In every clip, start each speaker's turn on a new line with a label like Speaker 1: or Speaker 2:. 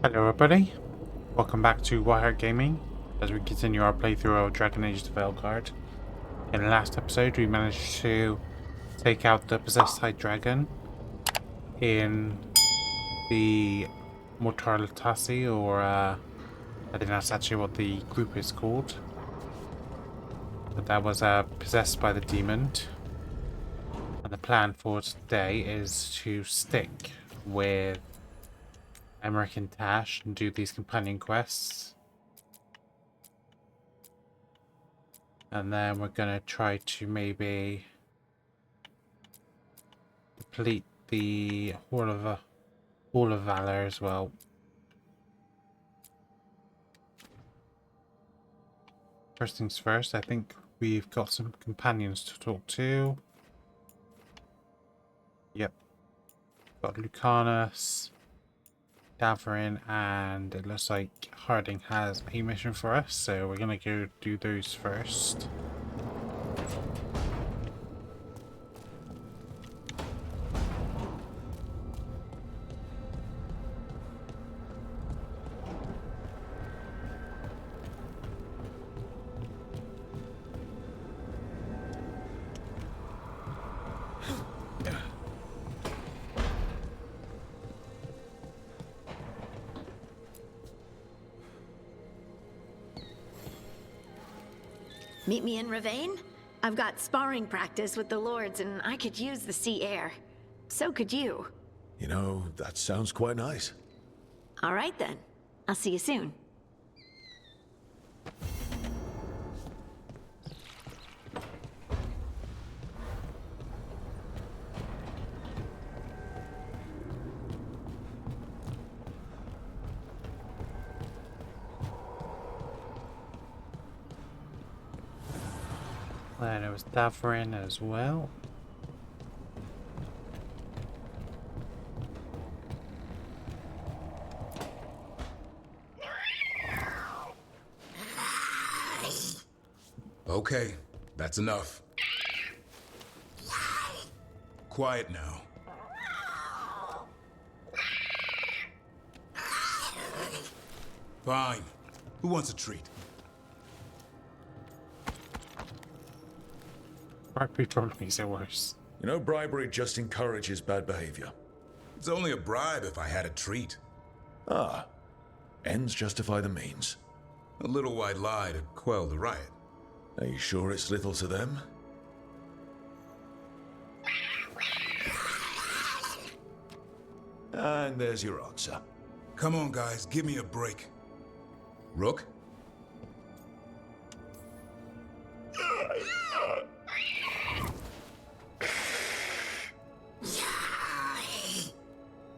Speaker 1: Hello everybody, welcome back to Wireheart Gaming as we continue our playthrough of Dragon Age the Veilguard. In the last episode we managed to take out the possessed high dragon in the Mortalitasi, or I think that's actually what the group is called. But that was possessed by the demon. And the plan for today is to stick with Emmerich and Tash and do these companion quests. And then we're gonna try to maybe deplete the Hall of Valor as well. First things first, I think we've got some companions to talk to. Yep. Got Lucanus, Daverin, and it looks like Harding has a mission for us, so we're gonna go do those first.
Speaker 2: Meet me in Reborn? I've got sparring practice with the lords and I could use the sea air. So could you.
Speaker 3: You know, that sounds quite nice.
Speaker 2: All right then. I'll see you soon.
Speaker 1: And it was Daverin as well.
Speaker 4: Okay, that's enough. Quiet now. Fine. Who wants a treat?
Speaker 1: Bribery probably makes it worse.
Speaker 3: You know, bribery just encourages bad behavior.
Speaker 4: It's only a bribe if I had a treat.
Speaker 3: Ah, ends justify the means.
Speaker 4: A little white lie to quell the riot.
Speaker 3: Are you sure it's little to them? And there's your answer.
Speaker 4: Come on, guys, give me a break. Rook?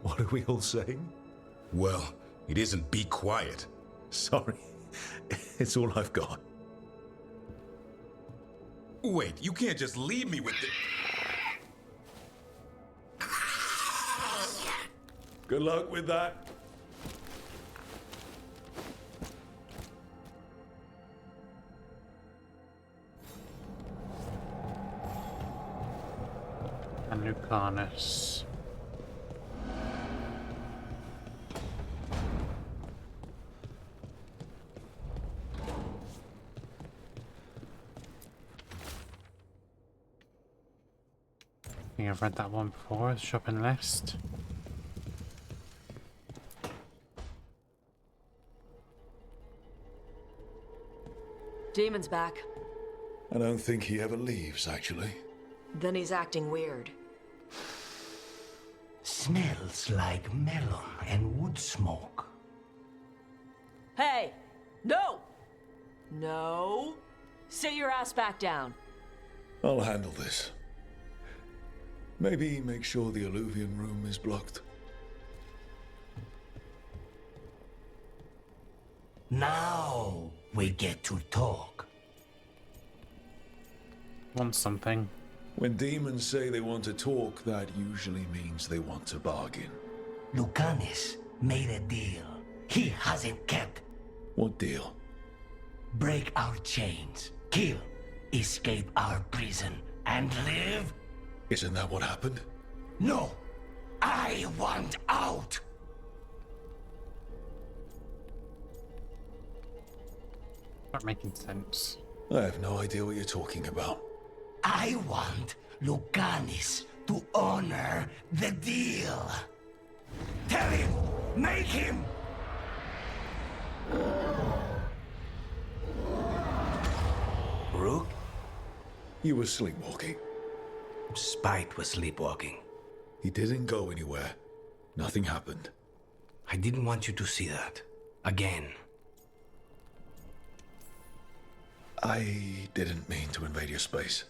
Speaker 3: What are we all saying?
Speaker 4: Well, it isn't be quiet.
Speaker 3: Sorry, it's all I've got.
Speaker 4: Wait, you can't just leave me with the...
Speaker 3: Good luck with that.
Speaker 1: And Lucanus. I think I've read that one before, the shopping list.
Speaker 5: Demon's back.
Speaker 3: I don't think he ever leaves, actually.
Speaker 5: Then he's acting weird.
Speaker 6: Smells like melon and wood smoke.
Speaker 5: Hey! No! No! Sit your ass back down.
Speaker 3: I'll handle this. Maybe make sure the alluvium room is blocked.
Speaker 6: Now we get to talk.
Speaker 1: Want something?
Speaker 3: When demons say they want to talk, that usually means they want to bargain.
Speaker 6: Lucanus made a deal he hasn't kept.
Speaker 3: What deal?
Speaker 6: Break our chains, kill, escape our prison, and live?
Speaker 3: Isn't that what happened?
Speaker 6: No! I want out!
Speaker 1: Not making sense.
Speaker 3: I have no idea what you're talking about.
Speaker 6: I want Lucanis to honor the deal. Tell him! Make him!
Speaker 7: Rook?
Speaker 3: You were sleepwalking.
Speaker 7: Spite was sleepwalking.
Speaker 3: He didn't go anywhere. Nothing happened.
Speaker 7: I didn't want you to see that. Again.
Speaker 3: I didn't mean to invade your space.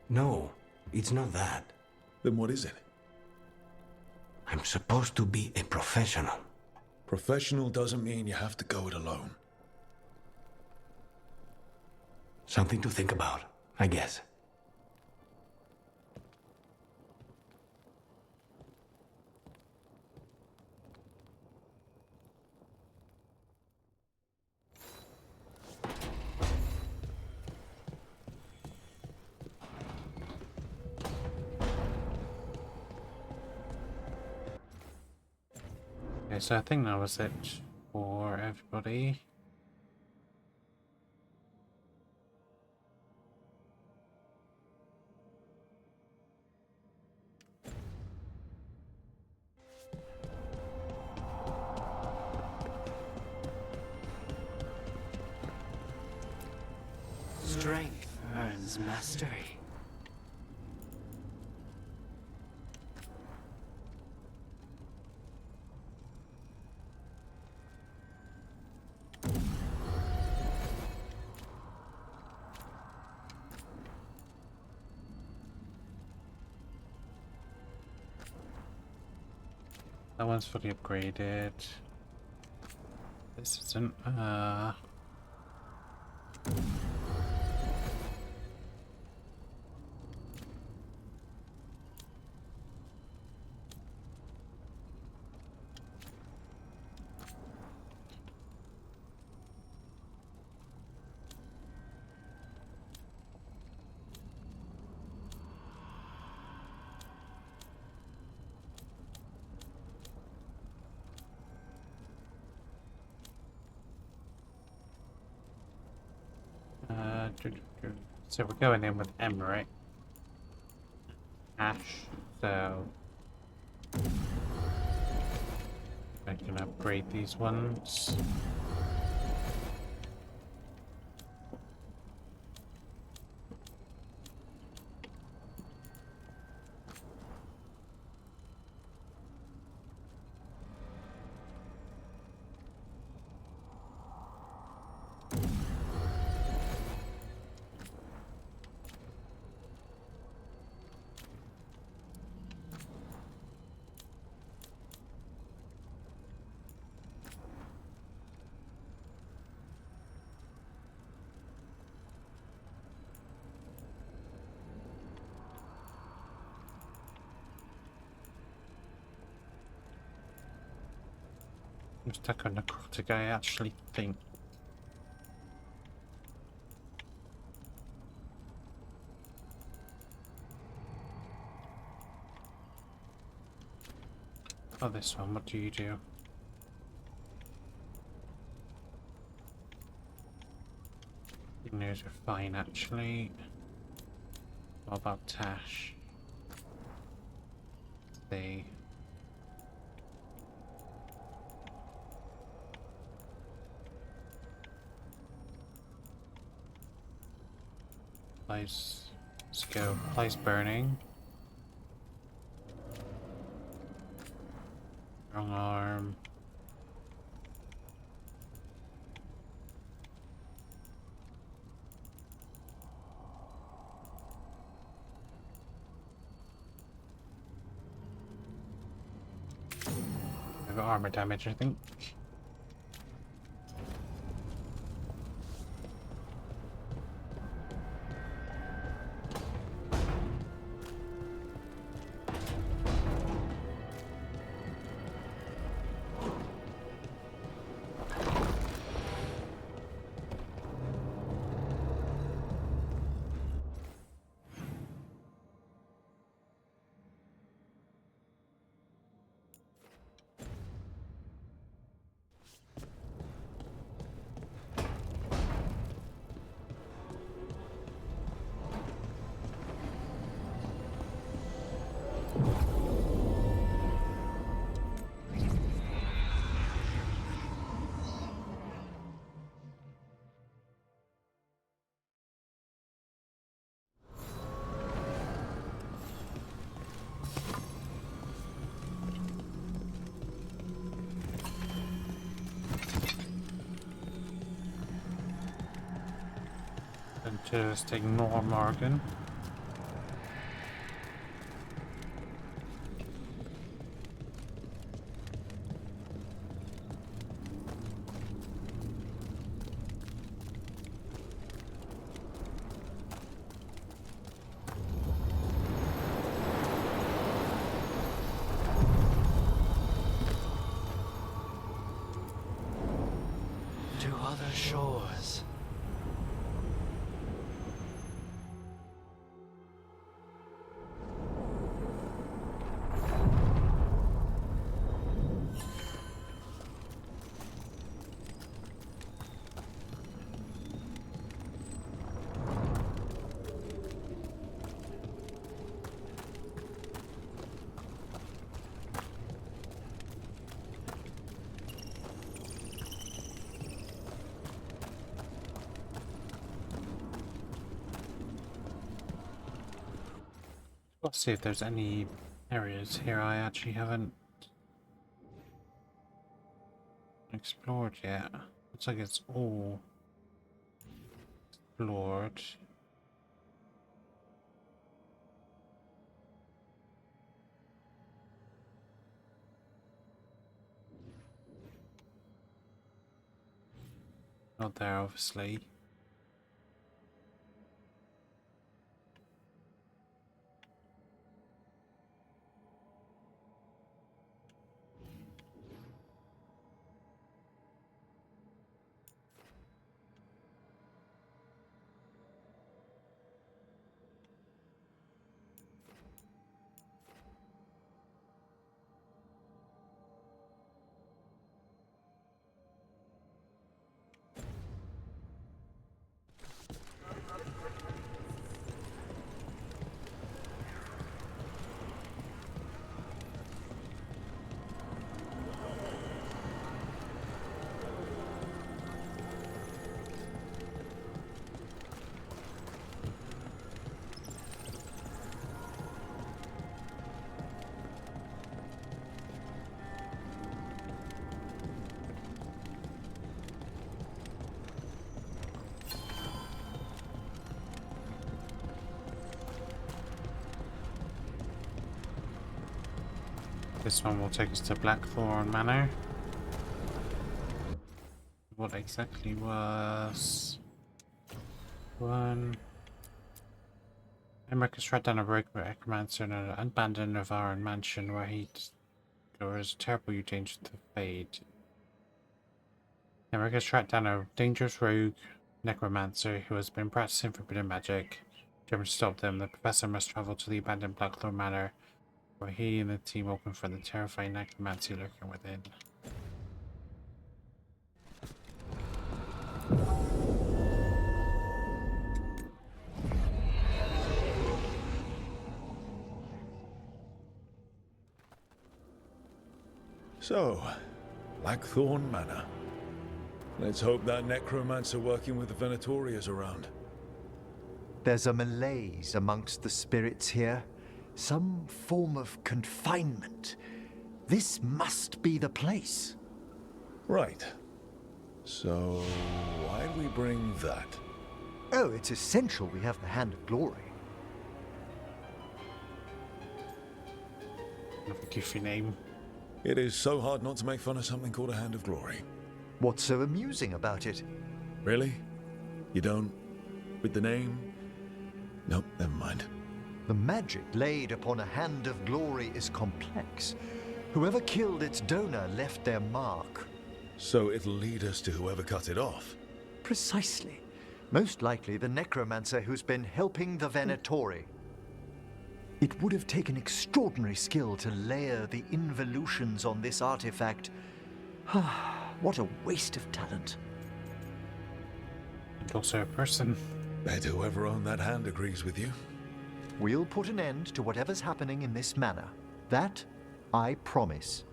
Speaker 7: No, it's not that.
Speaker 3: Then what is it?
Speaker 7: I'm supposed to be a professional.
Speaker 3: Professional doesn't mean you have to go it alone.
Speaker 7: Something to think about, I guess.
Speaker 1: Okay, so I think that was it for everybody.
Speaker 7: Strength earns mastery.
Speaker 1: That one's fully upgraded. This isn't. So we're going in with Emery. Ash, so I can upgrade these ones. I'm stuck on necrotic, I actually think. Oh, this one, what do you do? Those are fine, actually. What about Tash? They. Place. Let's go. Place burning. Wrong arm. I've got armor damage, I think. Just ignore Morgan.
Speaker 6: To other shores.
Speaker 1: Let's see if there's any areas here I actually haven't explored yet. Looks like it's all explored. Not there, obviously. This one will take us to Blackthorn Manor. What exactly was one? Emmerich has tracked down a rogue necromancer in an abandoned Navaran mansion where he discovers a terrible mutation to fade. Emmerich has tracked down a dangerous rogue necromancer who has been practicing forbidden magic. Determined to stop them, the professor must travel to the abandoned Blackthorn Manor, where he and the team open for the terrifying necromancy lurking within.
Speaker 3: So, Blackthorn Manor. Let's hope that necromancer working with the Venatori is around.
Speaker 8: There's a malaise amongst the spirits here. Some form of confinement. This must be the place.
Speaker 3: Right. So, why'd we bring that?
Speaker 8: Oh, it's essential we have the Hand of Glory.
Speaker 1: Another goofy name.
Speaker 3: It is so hard not to make fun of something called a Hand of Glory.
Speaker 8: What's so amusing about it?
Speaker 3: Really? You don't? With the name? Nope, never mind.
Speaker 8: The magic laid upon a Hand of Glory is complex. Whoever killed its donor left their mark.
Speaker 3: So it'll lead us to whoever cut it off?
Speaker 8: Precisely. Most likely the necromancer who's been helping the Venatori. It would have taken extraordinary skill to layer the involutions on this artifact. What a waste of talent.
Speaker 1: And also a person.
Speaker 3: Bet whoever owned that hand agrees with you.
Speaker 8: We'll put an end to whatever's happening in this manor. That, I promise.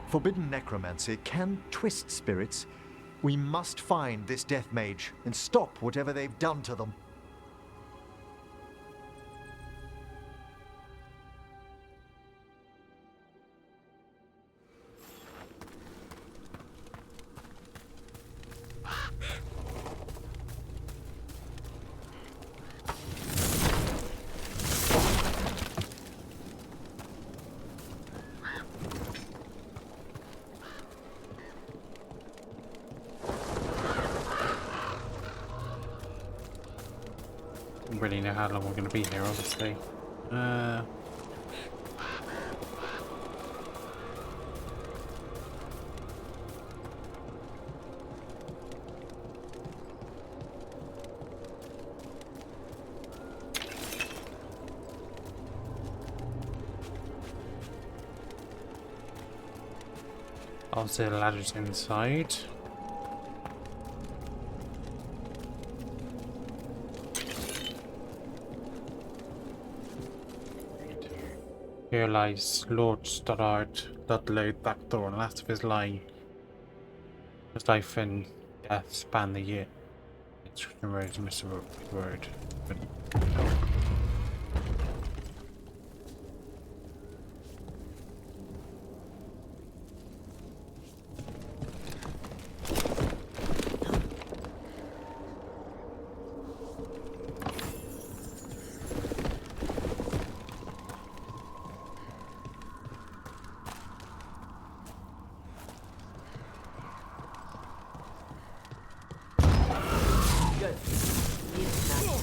Speaker 8: Forbidden necromancy can twist spirits. We must find this death mage and stop whatever they've done to them.
Speaker 1: really know how long we're going to be here, obviously. Obviously, the ladder's inside. Here lies Lord Stoddard Ludlow Blackthorn, last of his line. His life and death span the year. It's roads, Mr. Word.
Speaker 5: Good. Needed that.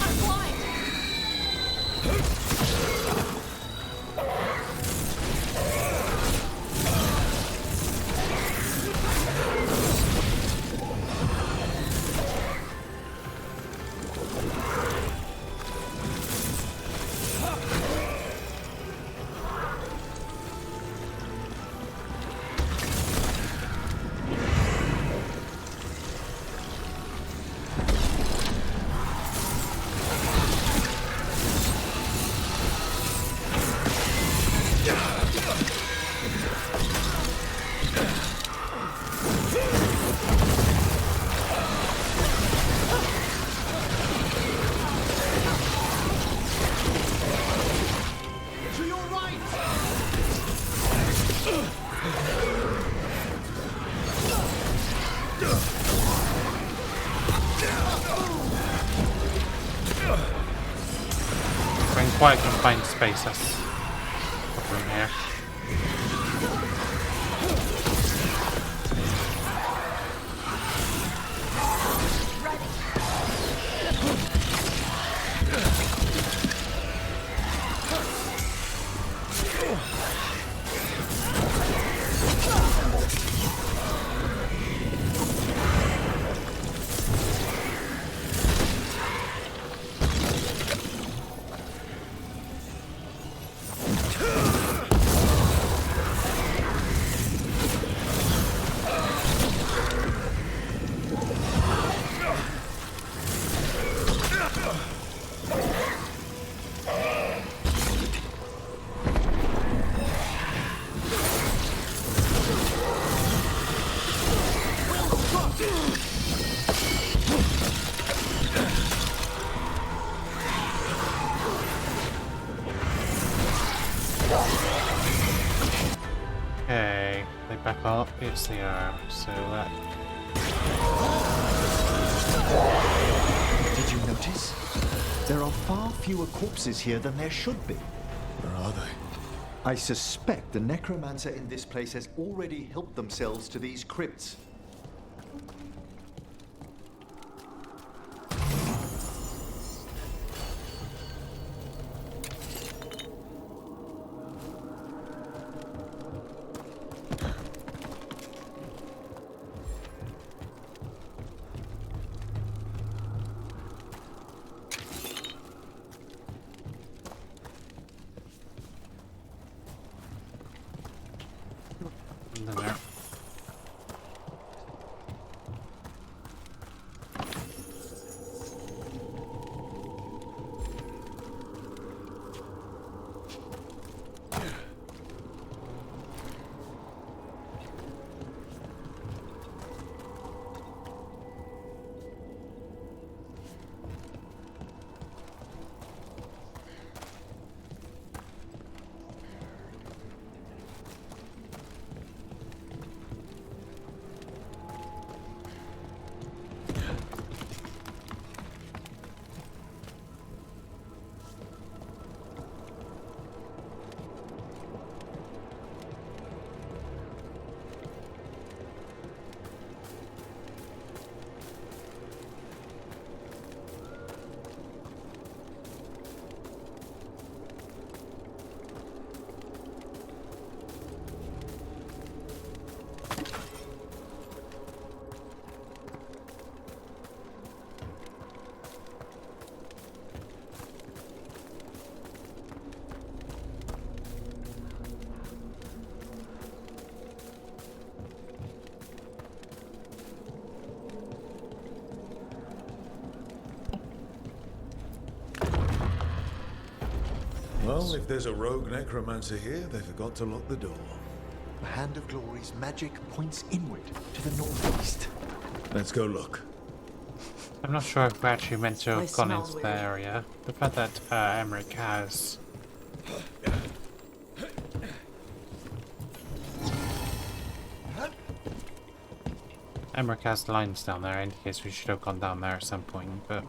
Speaker 5: I'm blind.
Speaker 1: We're in quite a confined space, that's the problem here. Okay, they back up. Yes, they are. So that.
Speaker 8: Did you notice? There are far fewer corpses here than there should be.
Speaker 3: Where are they?
Speaker 8: I suspect the necromancer in this place has already helped themselves to these crypts.
Speaker 1: And then there.
Speaker 3: Well, if there's a rogue necromancer here, they forgot to lock the door.
Speaker 8: The Hand of Glory's magic points inward to the northeast.
Speaker 3: Let's go look.
Speaker 1: I'm not sure if we're actually meant to have gone
Speaker 5: smelled
Speaker 1: into the
Speaker 5: weird.
Speaker 1: area. The fact that Emmerich has... Emmerich has lines down there indicates we should have gone down there at some point, but...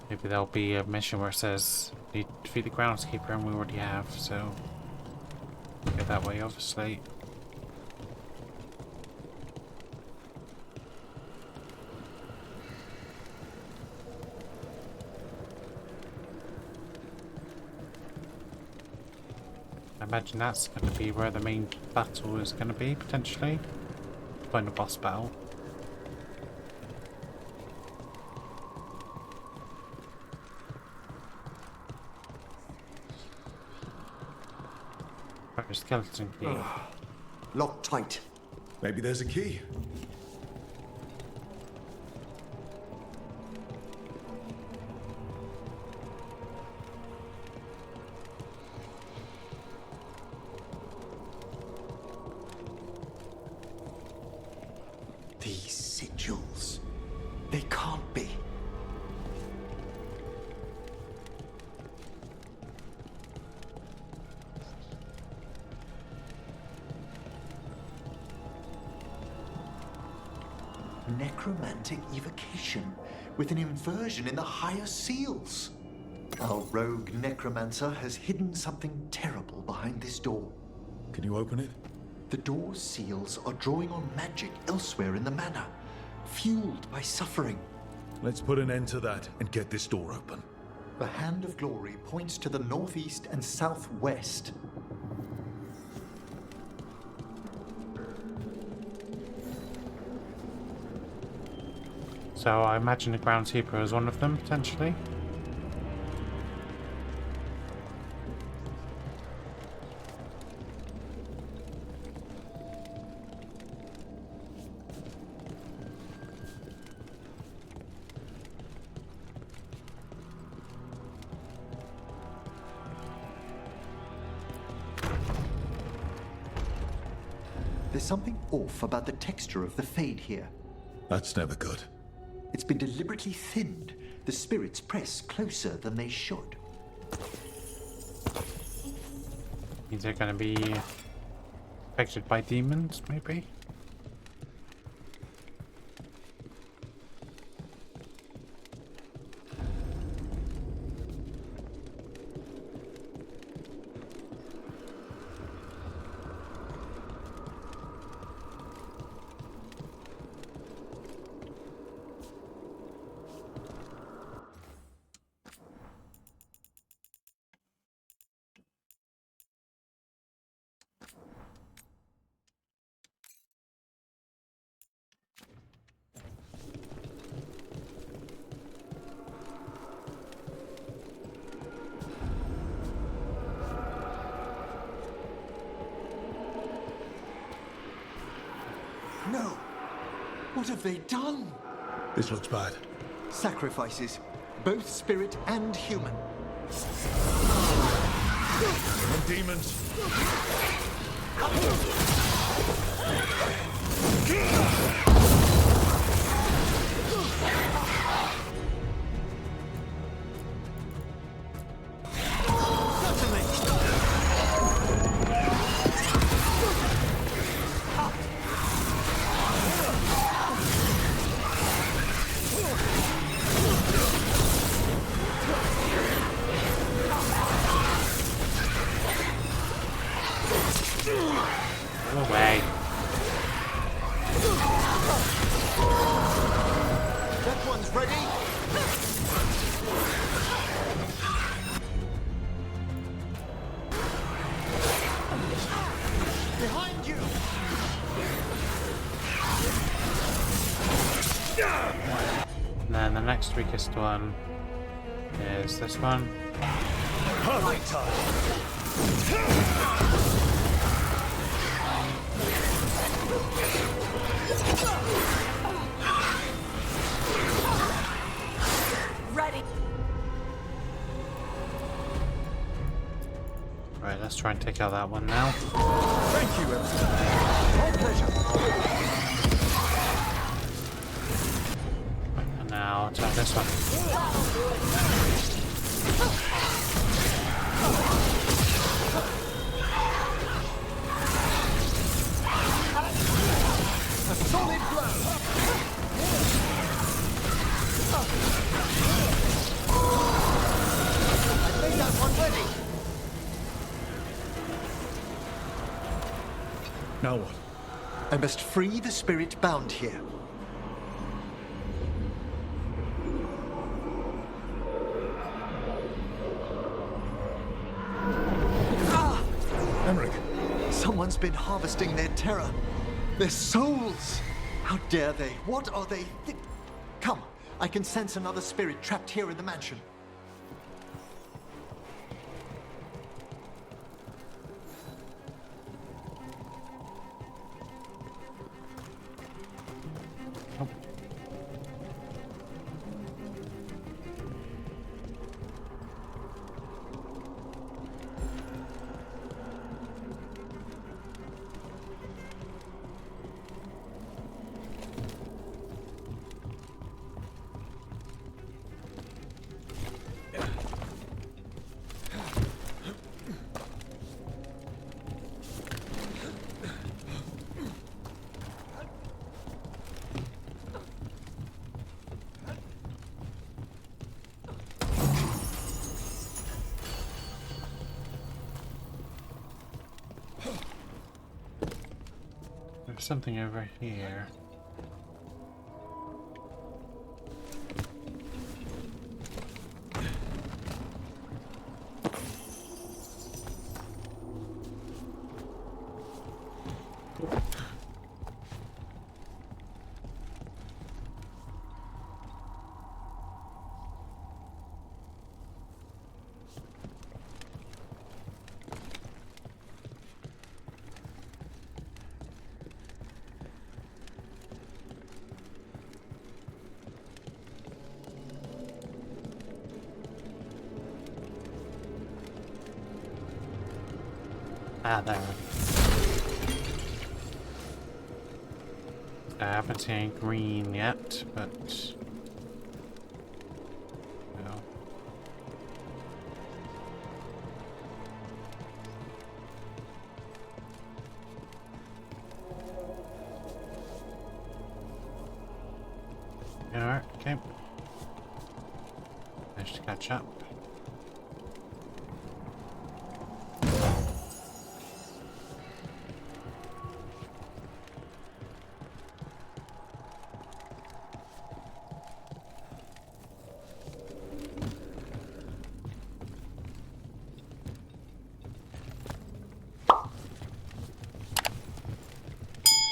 Speaker 1: Maybe there'll be a mission where it says, need to defeat the groundskeeper, and we already have, so... Go that way, obviously. I imagine that's going to be where the main battle is going to be, potentially. Final boss battle. Right, skeleton key.
Speaker 8: Locked tight.
Speaker 3: Maybe there's a key.
Speaker 8: These sigils. They can't be. Necromantic evocation with an inversion in the higher seals. Our rogue necromancer has hidden something terrible behind this door.
Speaker 3: Can you open it?
Speaker 8: The door's seals are drawing on magic elsewhere in the manor, fueled by suffering.
Speaker 3: Let's put an end to that and get this door open.
Speaker 8: The Hand of Glory points to the northeast and southwest.
Speaker 1: So I imagine the groundskeeper is one of them, potentially.
Speaker 8: There's something off about the texture of the fade here.
Speaker 3: That's never good.
Speaker 8: It's been deliberately thinned. The spirits press closer than they should.
Speaker 1: Means they're going to be affected by demons, maybe?
Speaker 8: No! What have they done?
Speaker 3: This looks bad.
Speaker 8: Sacrifices, both spirit and human.
Speaker 3: And demons.
Speaker 1: Go away.
Speaker 8: That one's ready! Behind you!
Speaker 1: And then the next weakest one is this one.
Speaker 5: Ready.
Speaker 1: Right, let's try and take out that one now.
Speaker 8: Thank you, Emperor. My pleasure.
Speaker 1: And now attack this one.
Speaker 8: A solid blow. I made that one ready.
Speaker 3: Now what?
Speaker 8: I must free the spirit bound here.
Speaker 3: Emmerich,
Speaker 8: Someone's been harvesting their terror. Their souls. How dare they? What are they? Come, I can sense another spirit trapped here in the mansion.
Speaker 1: There's something over here. Ah, there. I haven't seen green yet, but no. Alright, okay. Managed to catch up.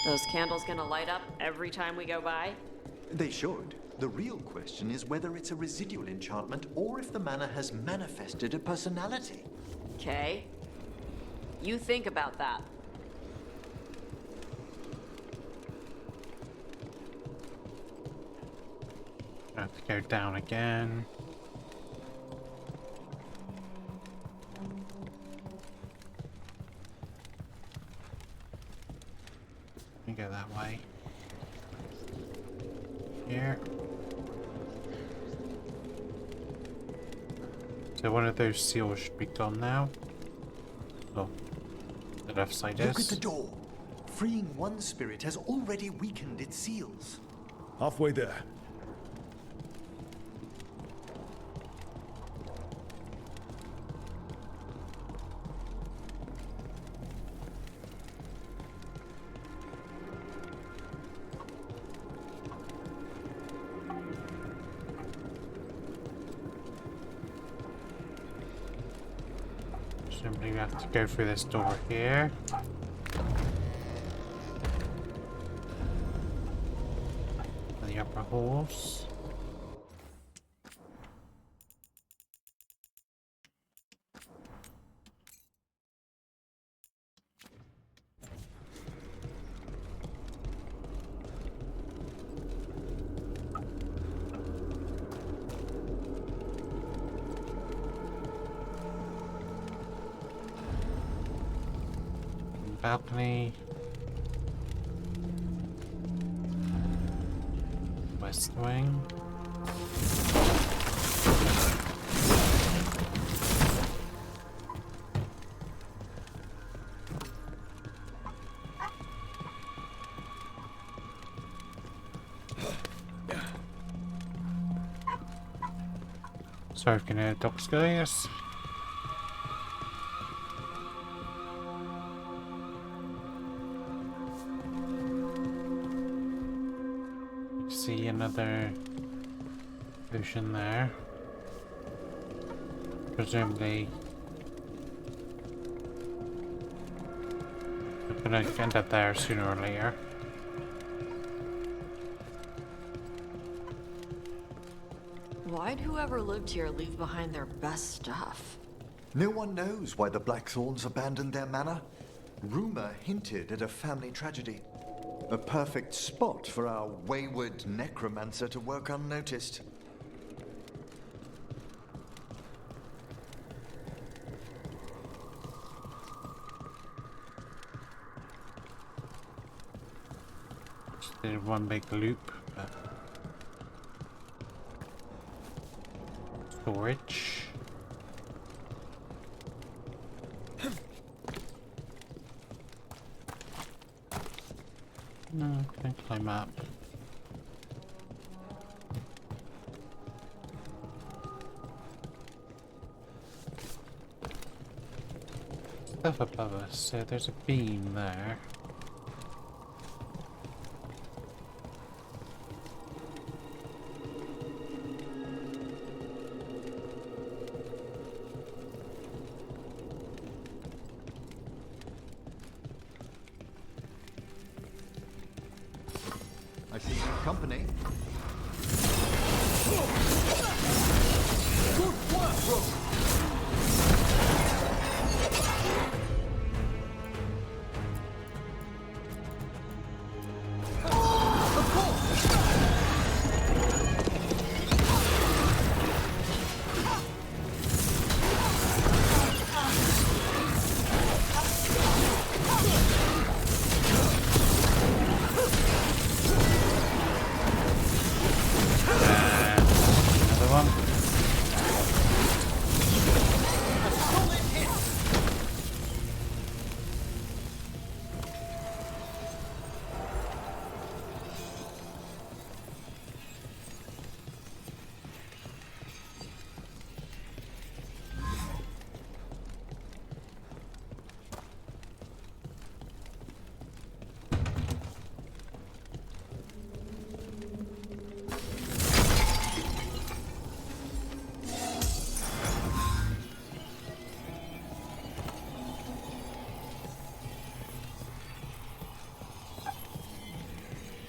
Speaker 5: Those candles gonna light up every time we go by?
Speaker 8: They should. The real question is whether it's a residual enchantment or if the manor has manifested a personality.
Speaker 5: Okay. You think about that.
Speaker 1: I have to go down again. Let me go that way. Here. So one of those seals should be gone now. Oh, the left side is.
Speaker 8: Look at the door. Freeing one spirit has already weakened its seals.
Speaker 3: halfway there.
Speaker 1: Simply we have to go through this door here. The upper halls. balcony. West wing. Sorry if you can hear dogs go, yes. See another potion there. Presumably we're gonna end up there sooner or later.
Speaker 5: Why'd whoever lived here leave behind their best stuff?
Speaker 8: No one knows why the Blackthorns abandoned their manor. Rumor hinted at a family tragedy. A perfect spot for our wayward necromancer to work unnoticed.
Speaker 1: Just did one big loop, but storage. No, can't climb up. Stuff above us, so there's a beam there.
Speaker 8: I see some company.
Speaker 1: Another one.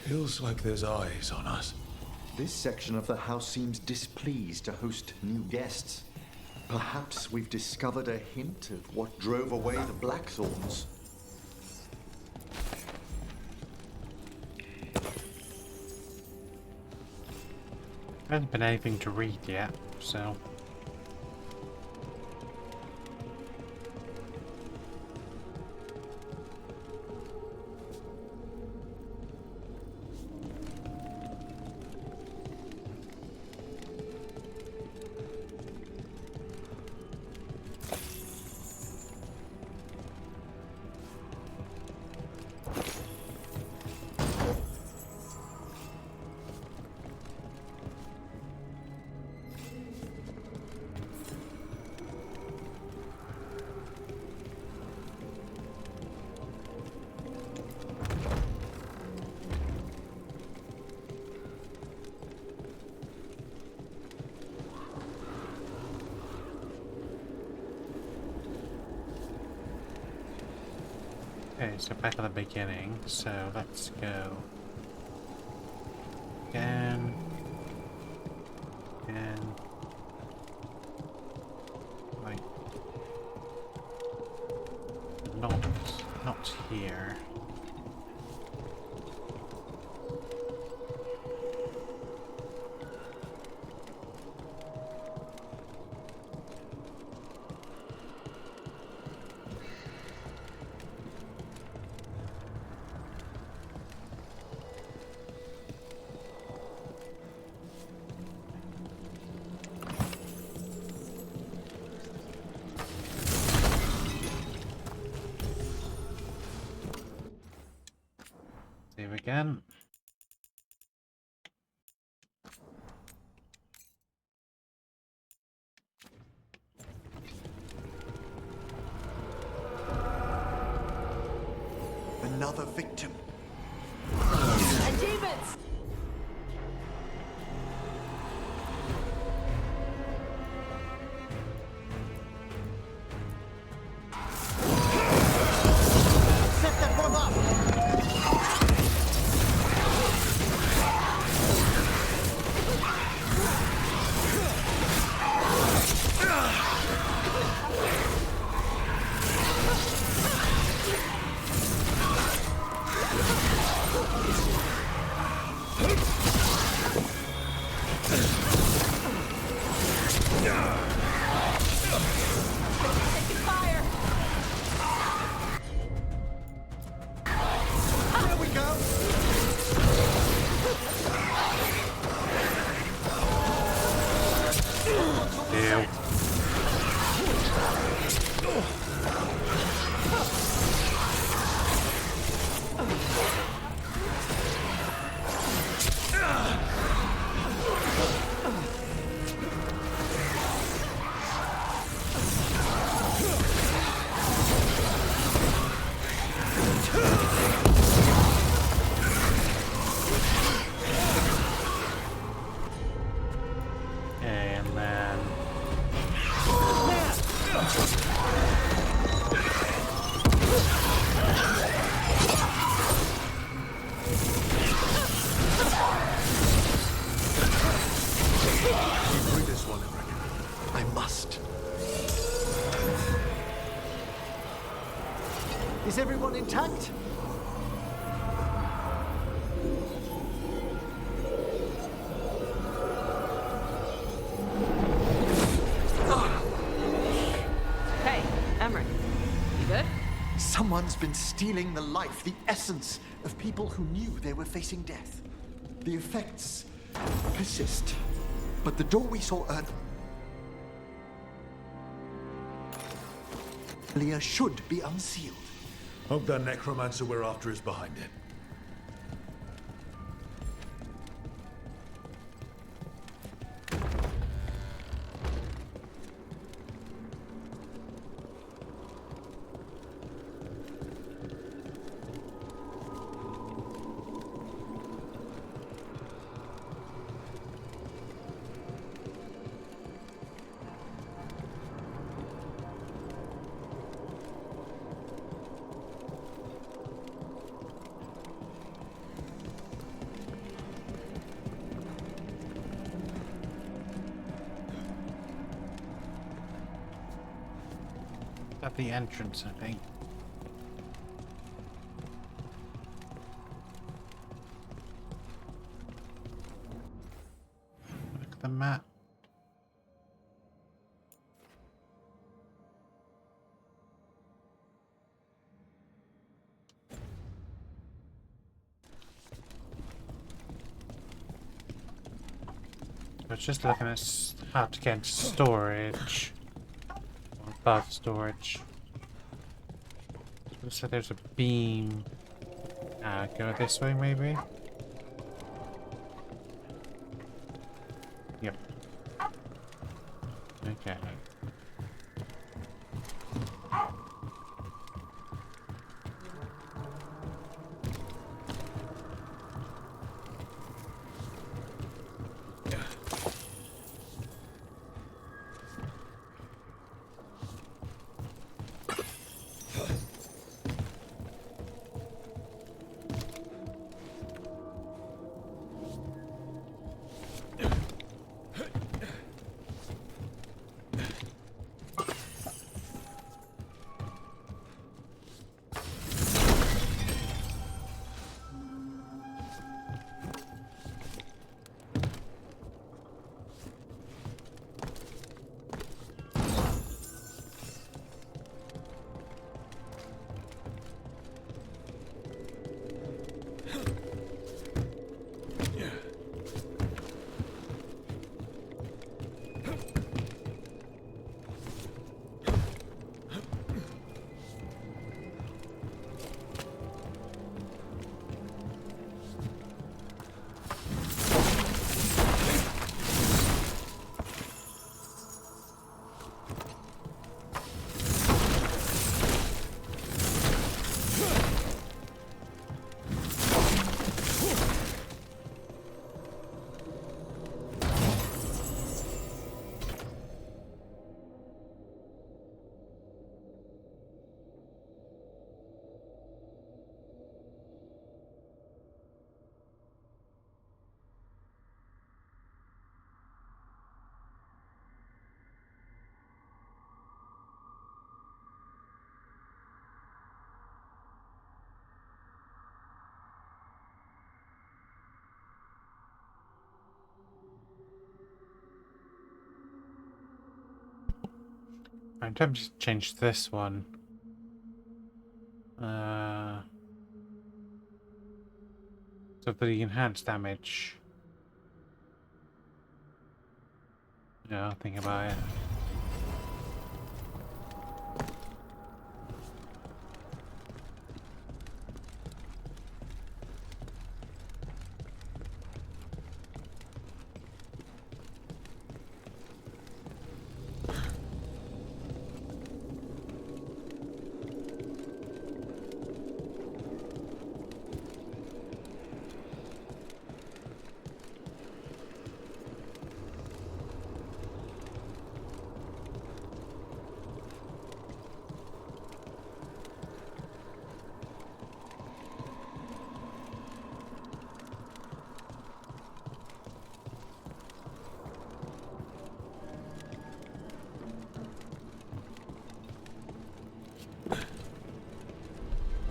Speaker 3: Feels like there's eyes on us.
Speaker 8: This section of the house seems displeased to host new guests. Perhaps we've discovered a hint of what drove away the Blackthorns.
Speaker 1: There hasn't been anything to read yet, so. Okay, so back at the beginning, so let's go again, like, not here. again.
Speaker 8: Another victim.
Speaker 5: And demons!
Speaker 8: Set that one up!
Speaker 5: Taking fire!
Speaker 8: There we go!
Speaker 1: Ew. And then
Speaker 3: Bring this one, I reckon.
Speaker 8: I must. Is everyone intact?
Speaker 5: Hey, Emmerich. You good?
Speaker 8: Someone's been stealing the life, the essence of people who knew they were facing death. The effects persist. But the door we saw earlier should be unsealed.
Speaker 3: Hope that necromancer we're after is behind it.
Speaker 1: at the entrance, I think. Look at the map. I was just looking at how to get into storage. Or above storage. So there's a beam. Go this way maybe? Yep. Okay. I'm tempted to change this one. So for the enhanced damage. Yeah, I'll think about it.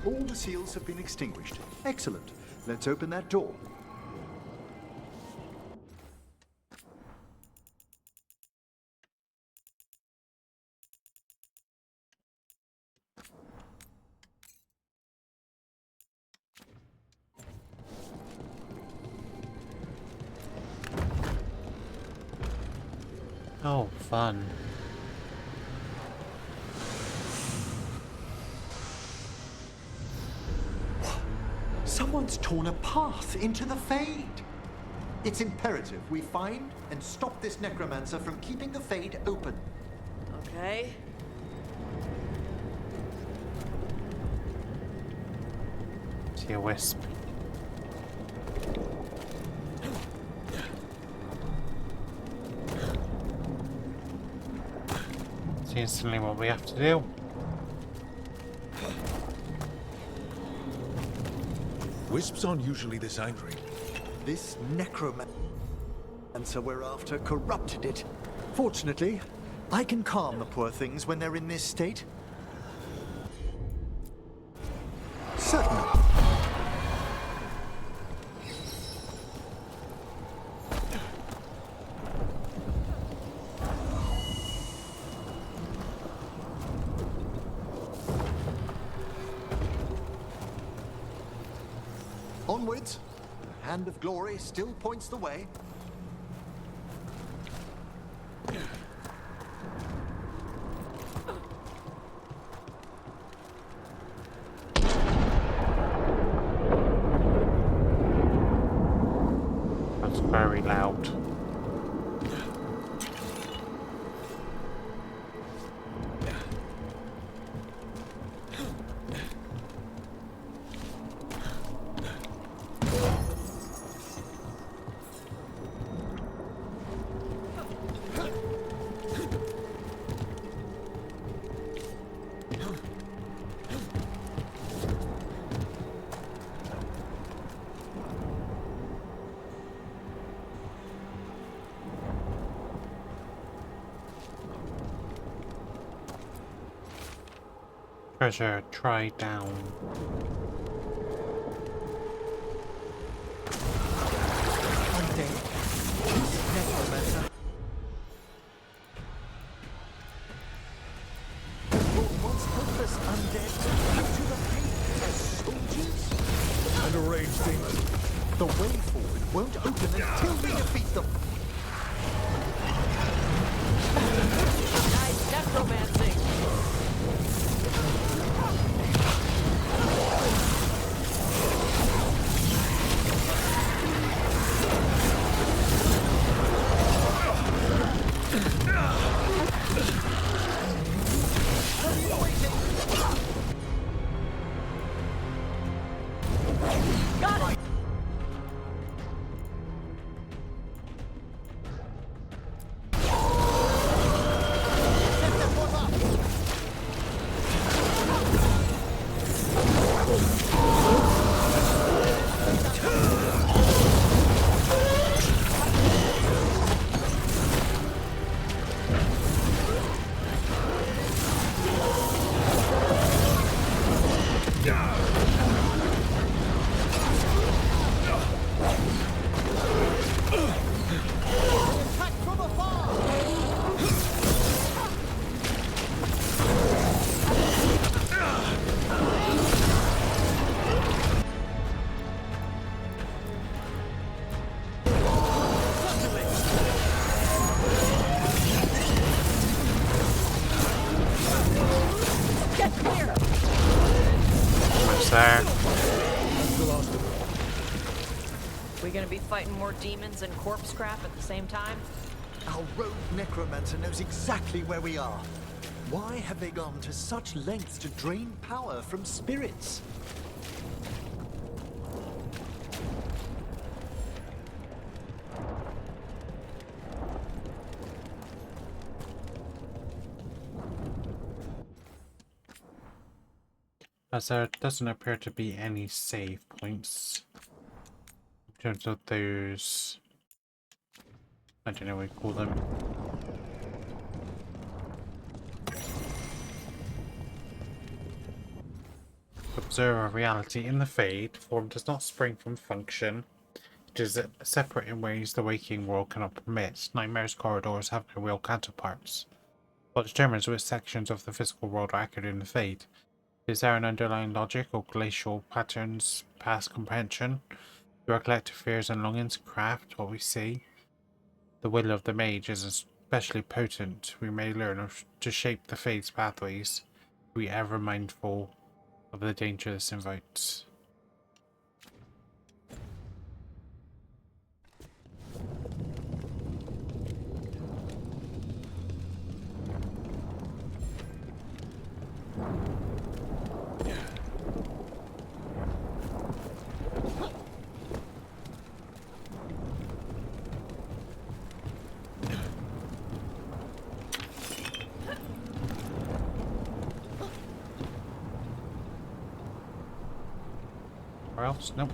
Speaker 8: All the seals have been extinguished. Excellent. Let's open that door.
Speaker 1: Oh, fun.
Speaker 8: Someone's torn a path into the Fade. It's imperative we find and stop this necromancer from keeping the Fade open.
Speaker 5: Okay.
Speaker 1: See a wisp. See instantly what we have to do.
Speaker 3: Wisps aren't usually this angry.
Speaker 8: This necromancer we're after corrupted it. Fortunately, I can calm the poor things when they're in this state. Certainly. Onwards. The hand of glory still points the way.
Speaker 1: That's very loud. Treasure, try down.
Speaker 8: Undead. This necromancer brought once helpless undead back to the Fade as soldiers.
Speaker 3: And a ranged demon.
Speaker 8: The way forward won't open until we defeat them.
Speaker 5: Nice necromancing. Got it.
Speaker 8: Set them both up.
Speaker 1: there.
Speaker 5: We gonna be fighting more demons and corpse crap at the same time?
Speaker 8: Our rogue necromancer knows exactly where we are. Why have they gone to such lengths to drain power from spirits?
Speaker 1: As there doesn't appear to be any save points in terms of those, I don't know what you call them. Observe a reality in the Fade. Form does not spring from function. It is separate in ways the waking world cannot permit. Nightmare's corridors have no real counterparts. What determines which sections of the physical world are accurate in the Fade? Is there an underlying logic or glacial patterns past comprehension? Do our collective fears and longings craft what we see? The will of the mage is especially potent. We may learn to shape the Fade's pathways. Be we ever mindful of the danger this invites. Where else? Nope.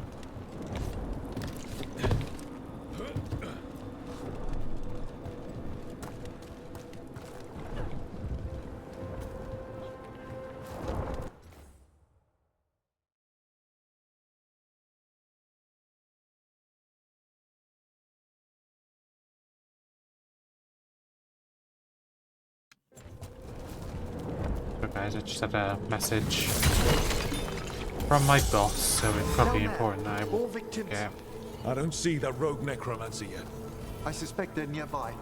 Speaker 1: So guys, I just had a message from my boss, so it's probably important that I
Speaker 8: All victims.
Speaker 1: get.
Speaker 3: I don't see that rogue necromancer yet.
Speaker 8: I suspect they're nearby.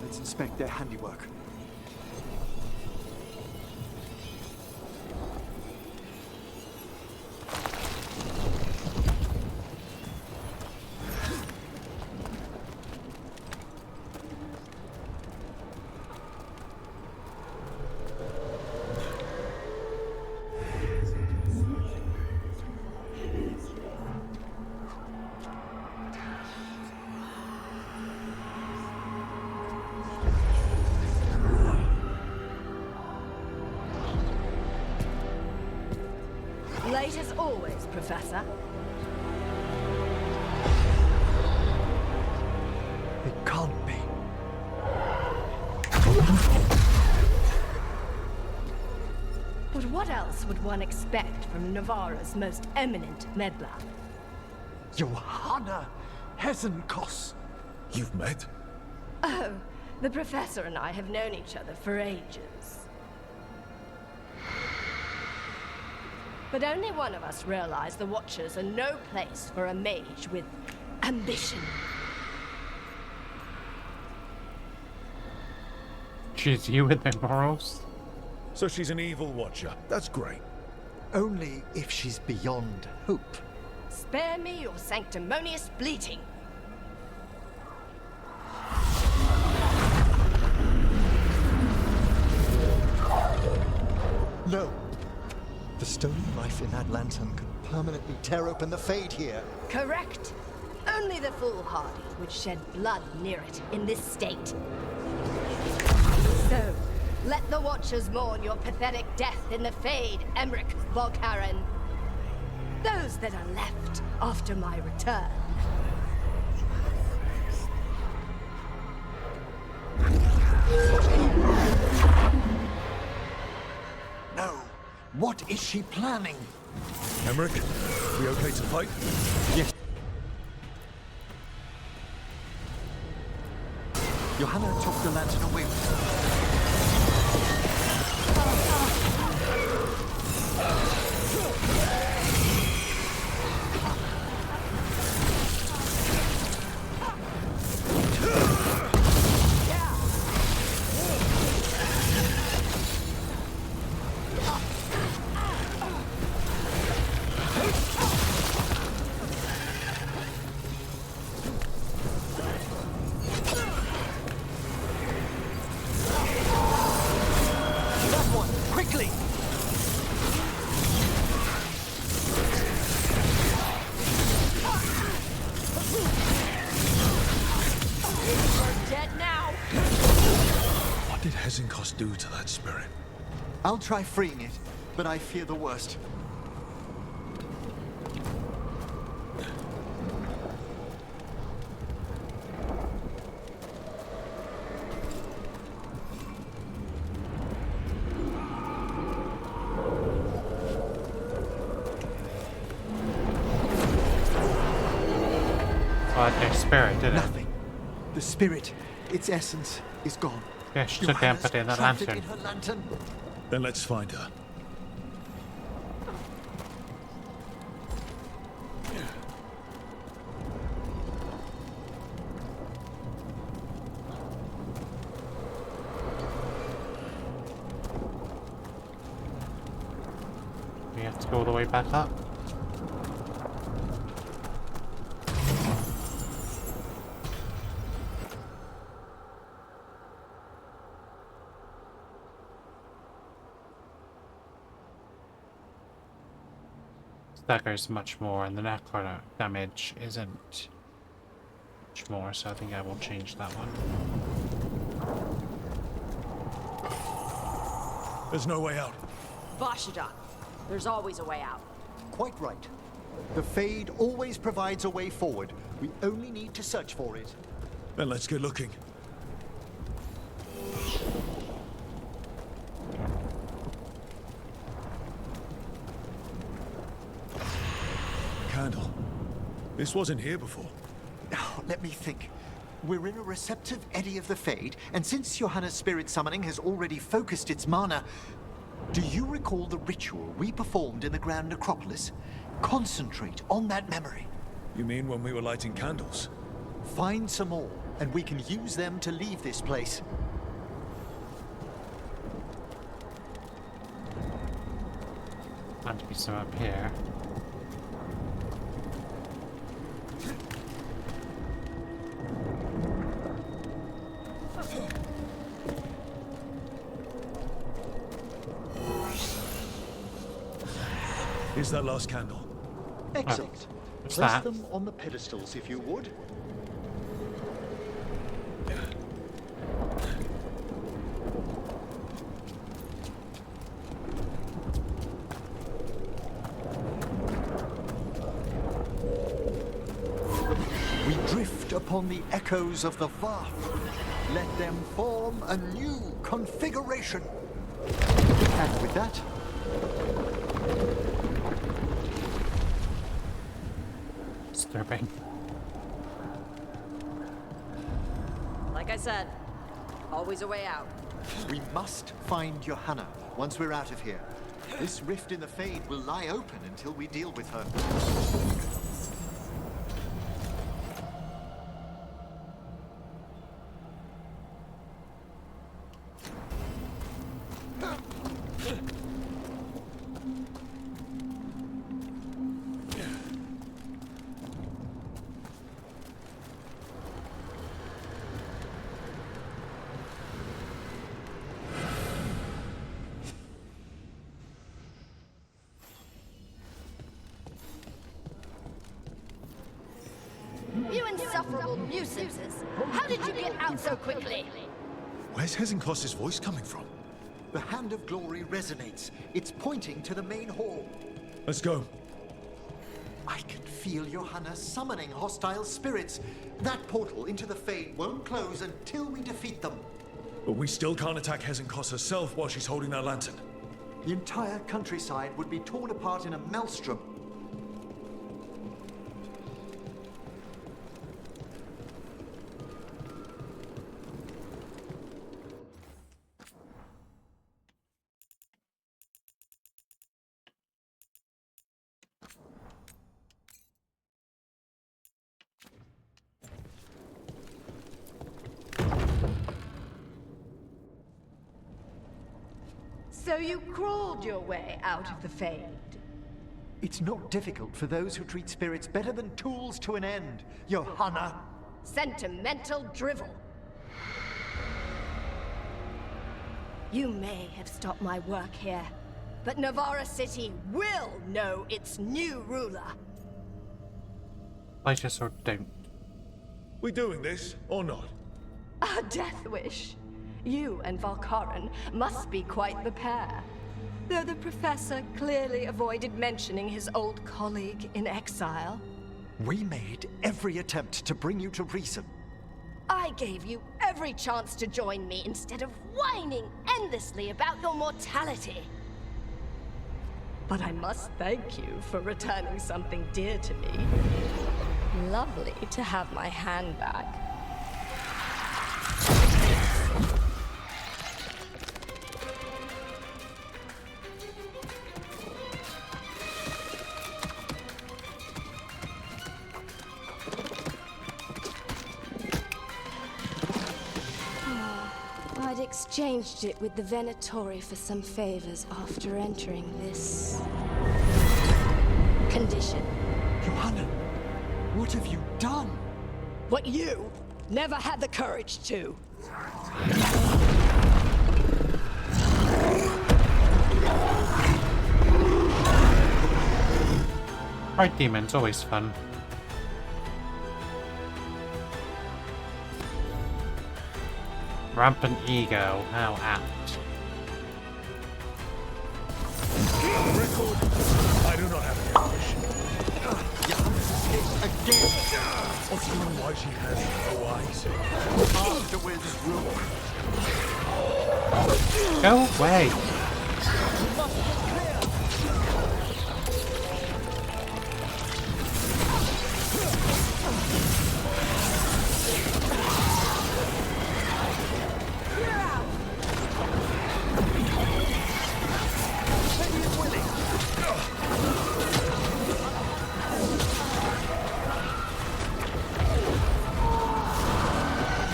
Speaker 8: Let's inspect their handiwork.
Speaker 2: Late as always, Professor.
Speaker 8: It can't be.
Speaker 2: But what else would one expect from Navarra's most eminent meddler?
Speaker 8: Johanna Hesenkos.
Speaker 3: You've met?
Speaker 2: Oh, the Professor and I have known each other for ages. But only one of us realized the Watchers are no place for a mage with ambition.
Speaker 1: She's you with the morals?
Speaker 3: So she's an evil watcher. That's great.
Speaker 8: Only if she's beyond hope.
Speaker 2: Spare me your sanctimonious bleating.
Speaker 8: No. The stolen life in that lantern could permanently tear open the Fade here.
Speaker 2: Correct. Only the foolhardy would shed blood near it in this state. So, let the Watchers mourn your pathetic death in the Fade, Emmerich Volkaren. Those that are left after my return.
Speaker 8: No. What is she planning?
Speaker 3: Emmerich, we okay to fight?
Speaker 8: Yes. Johanna took the lantern away with her.
Speaker 3: that spirit.
Speaker 8: I'll try freeing it, but I fear the worst.
Speaker 1: Their spirit, didn't it?
Speaker 8: Nothing. The spirit, its essence, is gone.
Speaker 1: Yeah, she took it and put it in the
Speaker 8: Johanna's trapped
Speaker 1: lantern.
Speaker 8: in her lantern.
Speaker 3: Then let's find her.
Speaker 1: We have to go all the way back up. Stagger's much more, and the necro damage isn't much more, so I think I will change that one.
Speaker 3: There's no way out.
Speaker 5: Vashadan, there's always a way out.
Speaker 8: Quite right. The Fade always provides a way forward. We only need to search for it.
Speaker 3: Then let's get looking. Candle. This wasn't here before.
Speaker 8: Oh, let me think. We're in a receptive eddy of the Fade, and since Johanna's spirit summoning has already focused its mana, do you recall the ritual we performed in the Grand Necropolis? Concentrate on that memory.
Speaker 3: You mean when we were lighting candles?
Speaker 8: Find some more, and we can use them to leave this place.
Speaker 1: Might be some up here.
Speaker 3: Here's that last candle.
Speaker 8: Excellent.
Speaker 1: What's
Speaker 8: Place
Speaker 1: that?
Speaker 8: them on the pedestals, if you would. We drift upon the echoes of the Vath. Let them form a new configuration. And with that,
Speaker 1: Disturbing.
Speaker 5: Like I said, always a way out.
Speaker 8: we must find Johanna once we're out of here. This rift in the Fade will lie open until we deal with her.
Speaker 2: You insufferable nuisances! How did you get out so quickly?
Speaker 3: Where's Hezenkos's voice coming from?
Speaker 8: The Hand of Glory resonates. It's pointing to the main hall.
Speaker 3: Let's go.
Speaker 8: I can feel Johanna summoning hostile spirits. That portal into the Fade won't close until we defeat them.
Speaker 3: But we still can't attack Hezenkos herself while she's holding that lantern.
Speaker 8: The entire countryside would be torn apart in a maelstrom.
Speaker 9: So you crawled your way out of the Fade.
Speaker 8: It's not difficult for those who treat spirits better than tools to an end, Johanna.
Speaker 9: Sentimental drivel. You may have stopped my work here, but Navarra City will know its new ruler.
Speaker 1: Like us or don't.
Speaker 3: We doing this or not?
Speaker 9: A death wish. You and Valkaran must be quite the pair. Though the professor clearly avoided mentioning his old colleague in exile.
Speaker 8: We made every attempt to bring you to reason.
Speaker 9: I gave you every chance to join me instead of whining endlessly about your mortality. But I must thank you for returning something dear to me. Lovely to have my hand back. I'd exchanged it with the Venatori for some favors after entering this condition.
Speaker 8: Johanna, what have you done?
Speaker 9: What you never had the courage to.
Speaker 1: Right, demons, always fun. Rampant ego, how apt.
Speaker 3: Record. I do not have any ambition.
Speaker 8: Johanna's escaped again.
Speaker 3: Or do you know why she has no eyes?
Speaker 8: Afterwards, rule.
Speaker 1: Go away!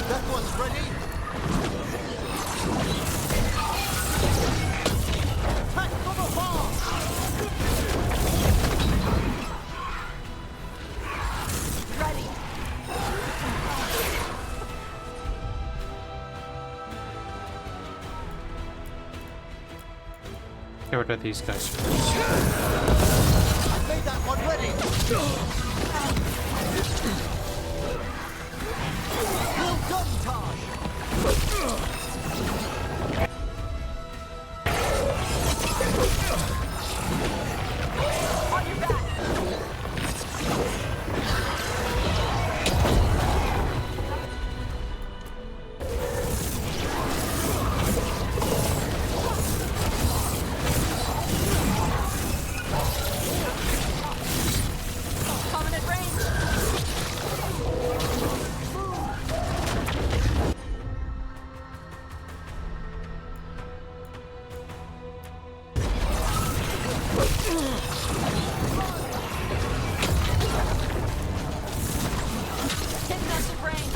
Speaker 8: That one's ready. Attack from afar.
Speaker 9: Ready.
Speaker 1: Get rid of these guys first.
Speaker 8: I made that one ready. Well done, Taj.
Speaker 5: Coming at range. Hitting us at range.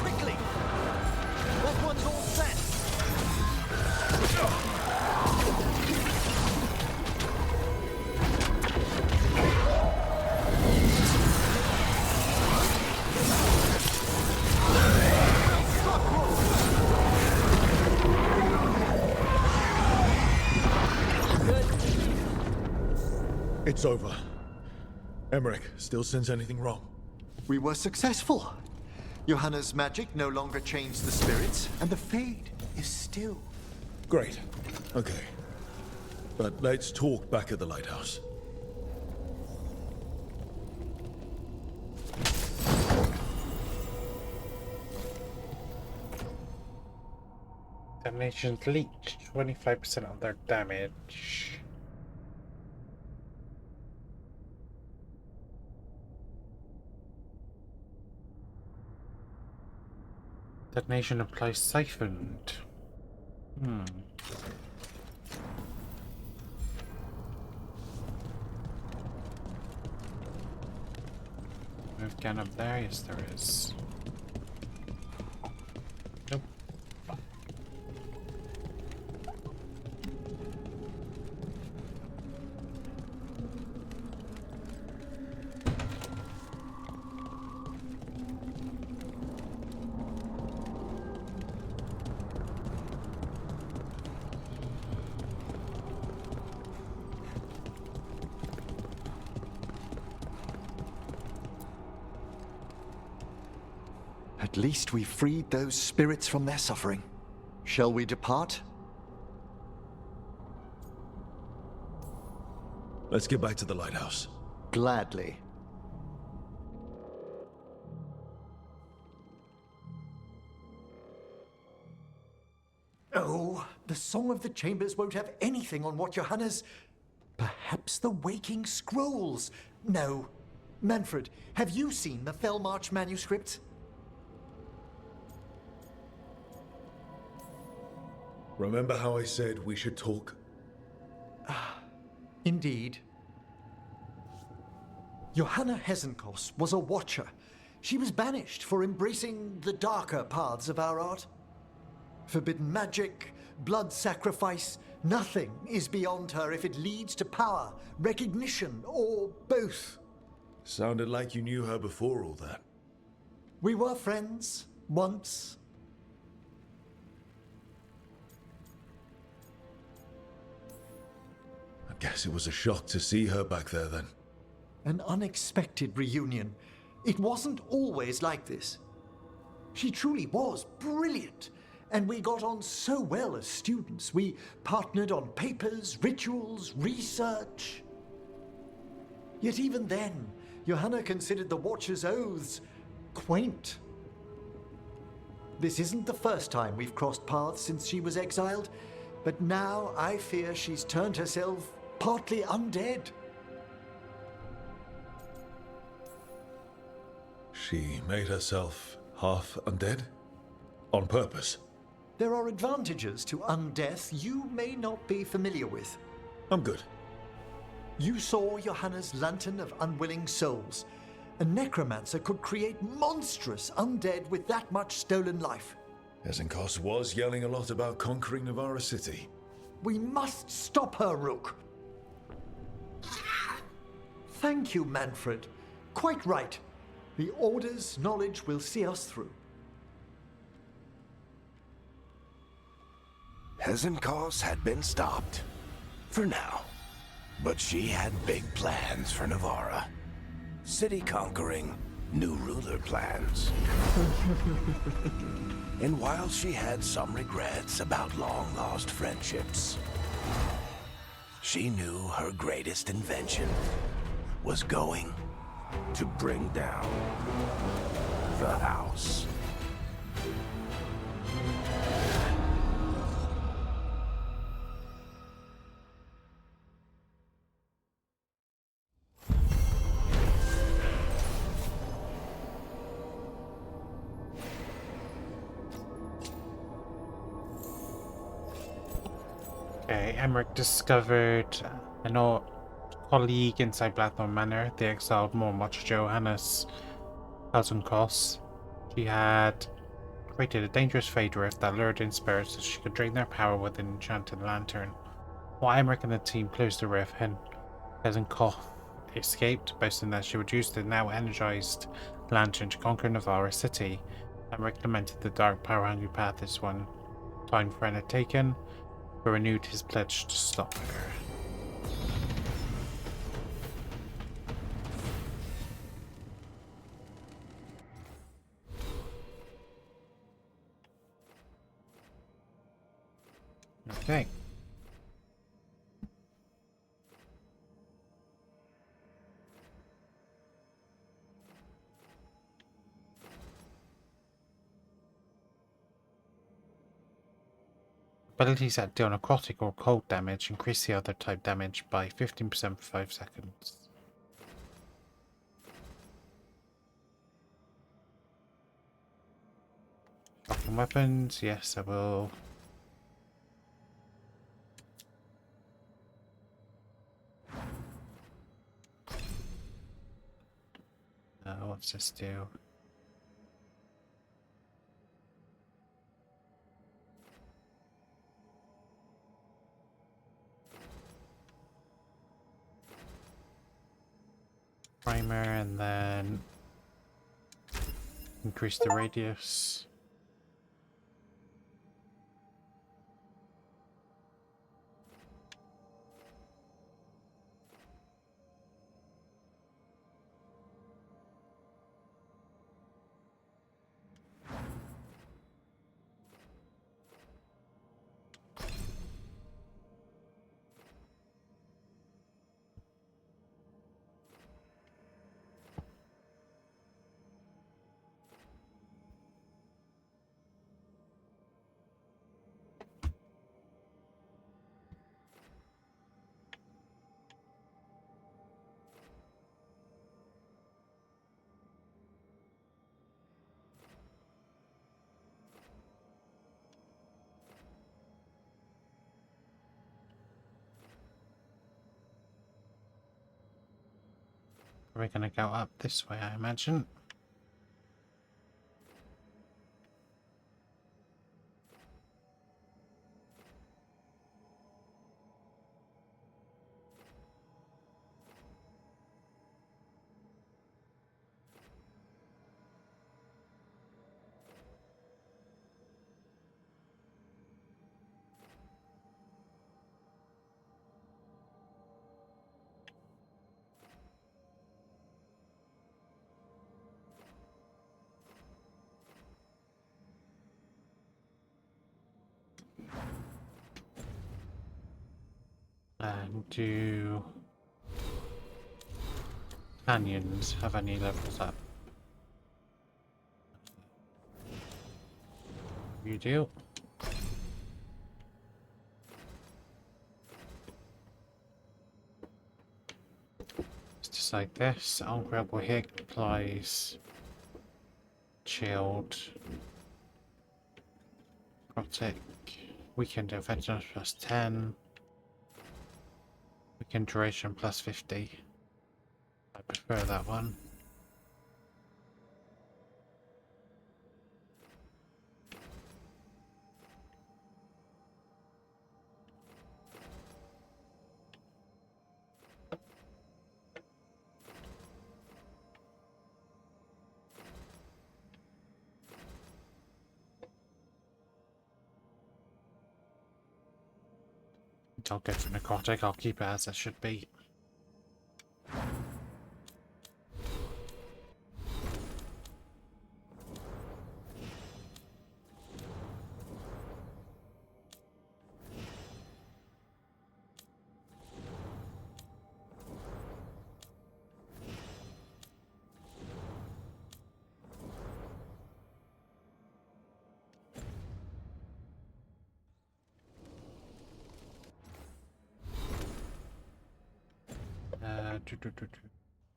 Speaker 8: Quickly. That one's all set.
Speaker 3: It's over. Emmerich still sense anything wrong?
Speaker 8: We were successful. Johanna's magic no longer changed the spirits, and the Fade is still.
Speaker 3: Great. Okay. But let's talk back at the lighthouse.
Speaker 1: Damnations leech 25% of their damage. Detonation applies siphoned. Move down up there? Yes, there is. Nope.
Speaker 8: At least we freed those spirits from their suffering. Shall we depart?
Speaker 3: Let's get back to the lighthouse.
Speaker 8: Gladly. Oh, the Song of the Chambers won't have anything on what Johanna's... Perhaps the Waking Scrolls? No. Manfred, have you seen the Fellmarch manuscript?
Speaker 3: Remember how I said we should talk?
Speaker 8: Indeed. Johanna Hesenkos was a watcher. She was banished for embracing the darker paths of our art. Forbidden magic, blood sacrifice, nothing is beyond her if it leads to power, recognition, or both.
Speaker 3: Sounded like you knew her before all that.
Speaker 8: We were friends, once.
Speaker 3: I guess it was a shock to see her back there then.
Speaker 8: An unexpected reunion. It wasn't always like this. She truly was brilliant, and we got on so well as students. We partnered on papers, rituals, research. Yet even then, Johanna considered the Watcher's oaths quaint. This isn't the first time we've crossed paths since she was exiled, but now I fear she's turned herself partly undead.
Speaker 3: She made herself half undead? On purpose?
Speaker 8: There are advantages to undeath you may not be familiar with.
Speaker 3: I'm good.
Speaker 8: You saw Johanna's Lantern of Unwilling Souls. A necromancer could create monstrous undead with that much stolen life.
Speaker 3: Hesenkos was yelling a lot about conquering Navarra City.
Speaker 8: We must stop her, Rook. Thank you, Manfred. Quite right. The Order's knowledge will see us through.
Speaker 6: Hesenkos had been stopped. For now. But she had big plans for Navarra. City conquering, new ruler plans. And while she had some regrets about long-lost friendships, she knew her greatest invention was going to bring down the house.
Speaker 1: Okay, Emmerich discovered an old colleague inside Blackthorn Manor, the exiled Mormotch Johannes Hesenkos. She had created a dangerous fade rift that lured in spirits so she could drain their power with an enchanted lantern. While Emmerich and the team closed the rift, Hesenkos escaped, boasting that she would use the now energized lantern to conquer Navarra City. Emmerich lamented the dark, power-hungry path this one time friend had taken, but renewed his pledge to stop her. Okay. Abilities that deal necrotic or cold damage increase the other type damage by 15% for 5 seconds. Shocking weapons, yes I will. What's this do? Primer and then increase the radius. We're gonna go up this way, I imagine. And do canyons have any levels up? You do. It's just like this. Ungrabble hit applies chilled, necrotic, weakened effectiveness plus 10. Weekend duration plus 50. I prefer that one. I'll go for necrotic, I'll keep it as it should be.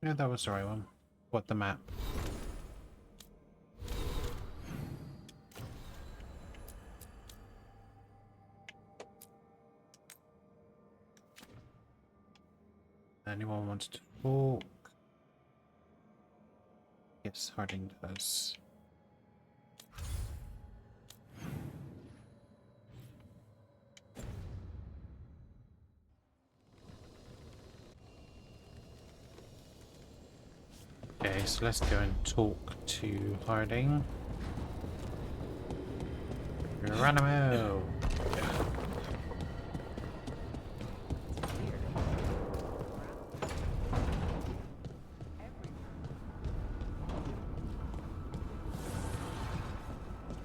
Speaker 1: Yeah, that was the right one. What, the map? Anyone wants to talk? Yes, Harding does. Okay, so let's go and talk to Harding. Geronimo!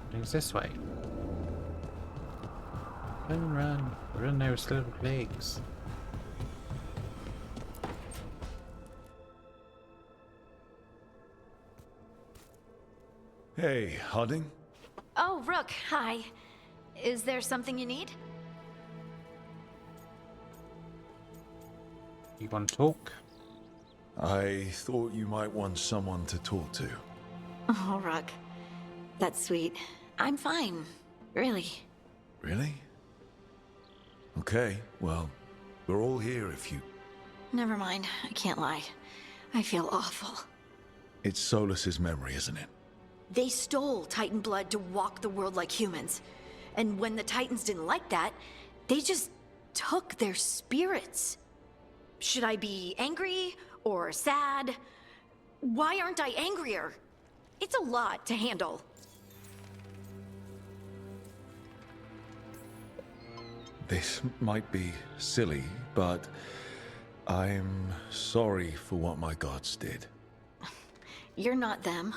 Speaker 1: Harding's this way. Run, run. Run there with slow legs.
Speaker 3: Hey, Harding?
Speaker 2: Oh, Rook, hi. Is there something you need?
Speaker 1: You want to talk?
Speaker 3: I thought you might want someone to talk to.
Speaker 2: Oh, Rook. That's sweet. I'm fine. Really.
Speaker 3: Really? Okay, well, we're all here if you...
Speaker 2: Never mind. I can't lie. I feel awful.
Speaker 3: It's Solus's memory, isn't it?
Speaker 2: They stole Titan blood to walk the world like humans. And when the Titans didn't like that, they just took their spirits. Should I be angry or sad? Why aren't I angrier? It's a lot to handle.
Speaker 3: This might be silly, but I'm sorry for what my gods did.
Speaker 2: You're not them.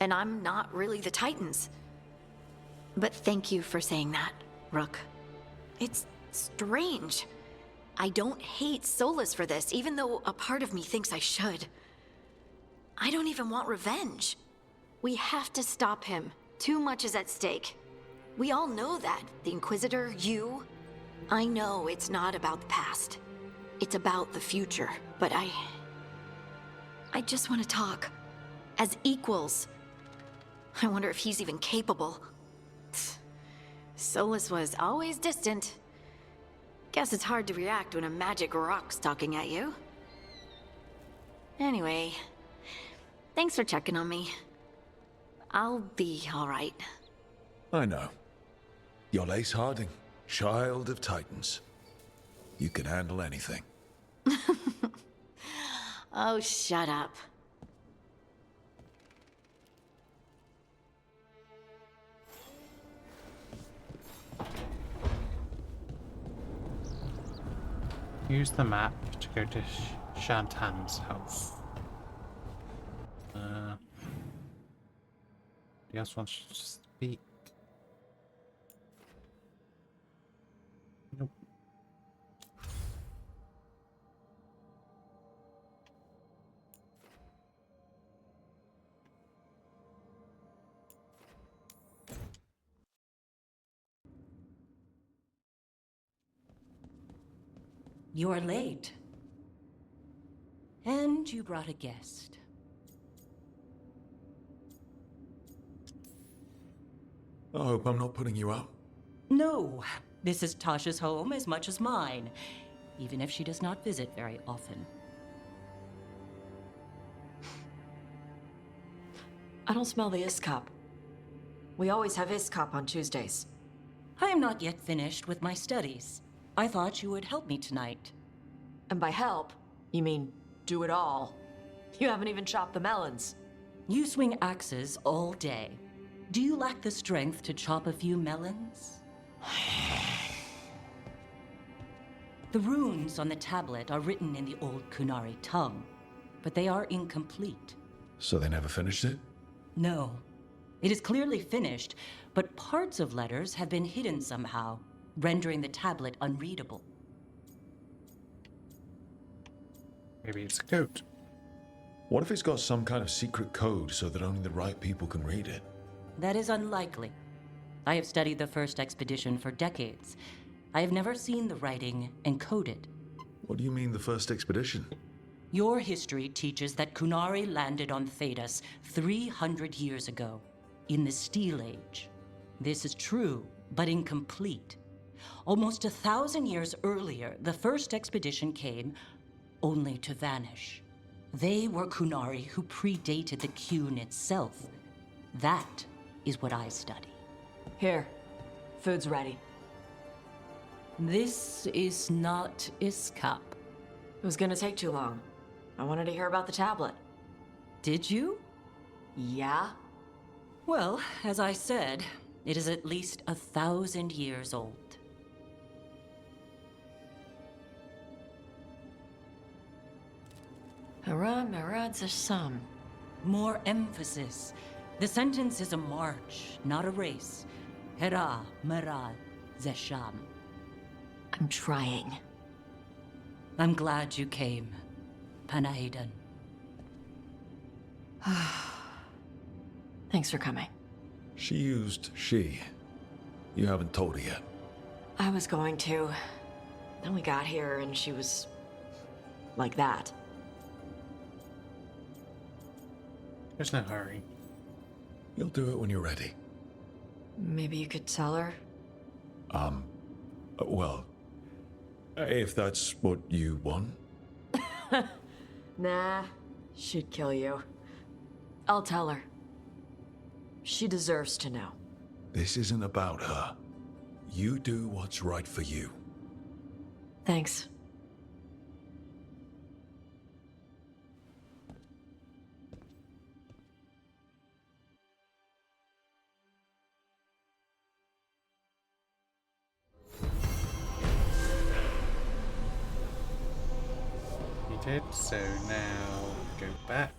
Speaker 2: And I'm not really the Titans. But thank you for saying that, Rook. It's strange. I don't hate Solus for this, even though a part of me thinks I should. I don't even want revenge. We have to stop him. Too much is at stake. We all know that. The Inquisitor, you. I know it's not about the past. It's about the future. But I just want to talk. As equals. I wonder if he's even capable. Solus was always distant. Guess it's hard to react when a magic rock's talking at you. Anyway, thanks for checking on me. I'll be alright.
Speaker 3: I know. You're Ace Harding, child of Titans. You can handle anything.
Speaker 2: Oh, shut up.
Speaker 1: Use the map to go to Shantan's house. Anybody else wants to speak? Nope.
Speaker 10: You're late. And you brought a guest.
Speaker 3: I hope I'm not putting you out.
Speaker 10: No, this is Tasha's home as much as mine, even if she does not visit very often.
Speaker 5: I don't smell the Iskop. We always have Iskop on Tuesdays.
Speaker 10: I am not yet finished with my studies. I thought you would help me tonight.
Speaker 5: And by help, you mean do it all. You haven't even chopped the melons.
Speaker 10: You swing axes all day. Do you lack the strength to chop a few melons? The runes on the tablet are written in the old Kunari tongue, but they are incomplete.
Speaker 3: So they never finished it?
Speaker 10: No. It is clearly finished, but parts of letters have been hidden somehow, rendering the tablet unreadable.
Speaker 1: Maybe it's a goat.
Speaker 3: What if it's got some kind of secret code so that only the right people can read it?
Speaker 10: That is unlikely. I have studied the first expedition for decades. I have never seen the writing encoded.
Speaker 3: What do you mean, the first expedition?
Speaker 10: Your history teaches that Kunari landed on Thedas 300 years ago, in the Steel Age. This is true, but incomplete. Almost 1,000 years earlier, the first expedition came only to vanish. They were Kunari who predated the Qun itself. That is what I study.
Speaker 5: Here, food's ready.
Speaker 10: This is not Iskop.
Speaker 5: It was gonna take too long. I wanted to hear about the tablet.
Speaker 10: Did you?
Speaker 5: Yeah?
Speaker 10: Well, as I said, it is at least 1,000 years old.
Speaker 5: Hara Marad Zasham.
Speaker 10: More emphasis. The sentence is a march, not a race. Hera, Marad, Zesham.
Speaker 5: I'm trying.
Speaker 10: I'm glad you came, Panaidan.
Speaker 5: Thanks for coming.
Speaker 3: She used she. You haven't told her yet.
Speaker 5: I was going to. Then we got here and she was... like that.
Speaker 1: There's no hurry.
Speaker 3: You'll do it when you're ready.
Speaker 5: Maybe you could tell her?
Speaker 3: Well, if that's what you want.
Speaker 5: Nah, she'd kill you. I'll tell her. She deserves to know.
Speaker 3: This isn't about her. You do what's right for you.
Speaker 5: Thanks.
Speaker 1: You did, so now go back.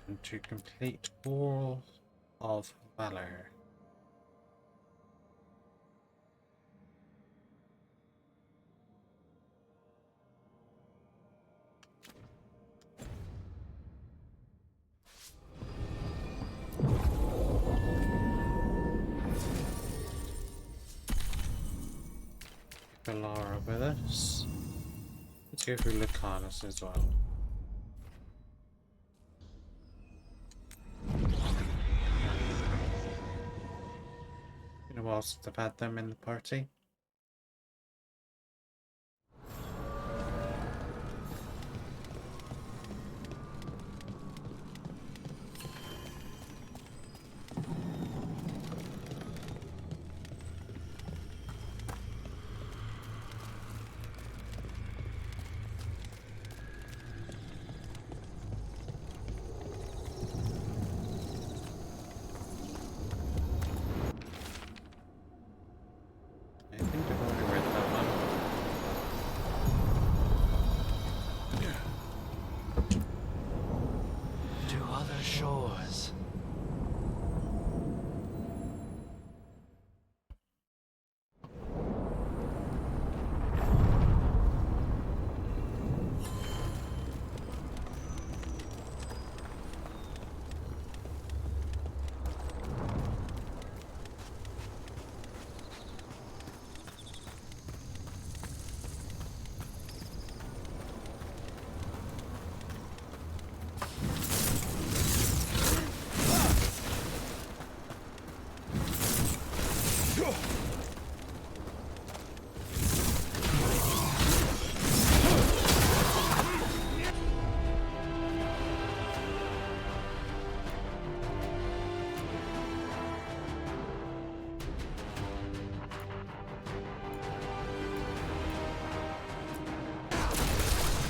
Speaker 1: And to complete Wall of Valor. Laura with us. Let's go through Lucanus as well. Been a while since I've had them in the party. I think I've already read that one.
Speaker 6: To other shores.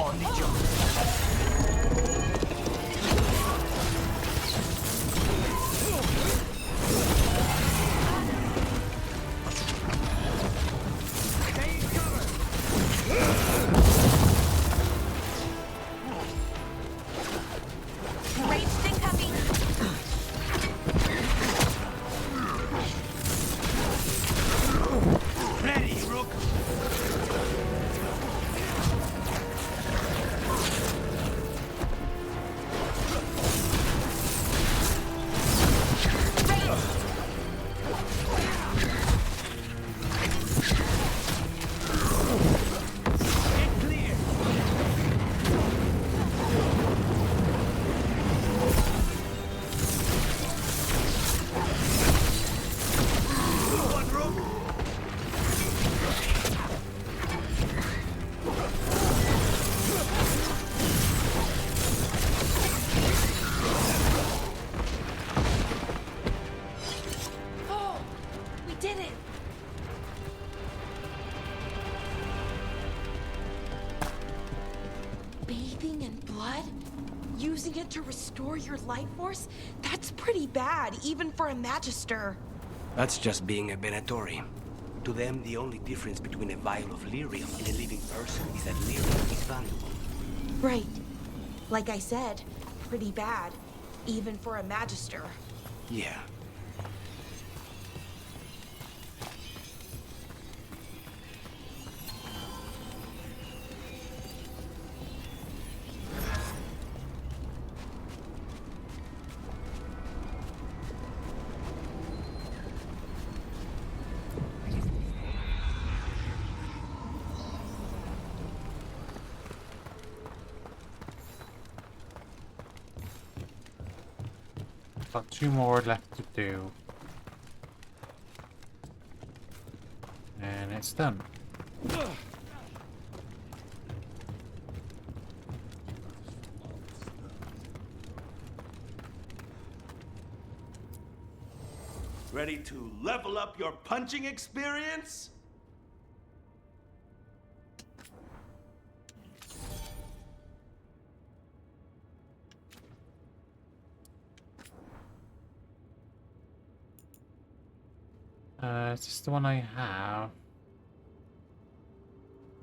Speaker 6: On the jump.
Speaker 11: Using it to restore your life force? That's pretty bad, even for a Magister.
Speaker 7: That's just being a Venatori. To them, the only difference between a vial of lyrium and a living person is that lyrium is valuable.
Speaker 11: Right. Like I said, pretty bad, even for a Magister.
Speaker 7: Yeah.
Speaker 1: I've got 2 more left to do. And it's done.
Speaker 6: Ready to level up your punching experience?
Speaker 1: Is this the one I have?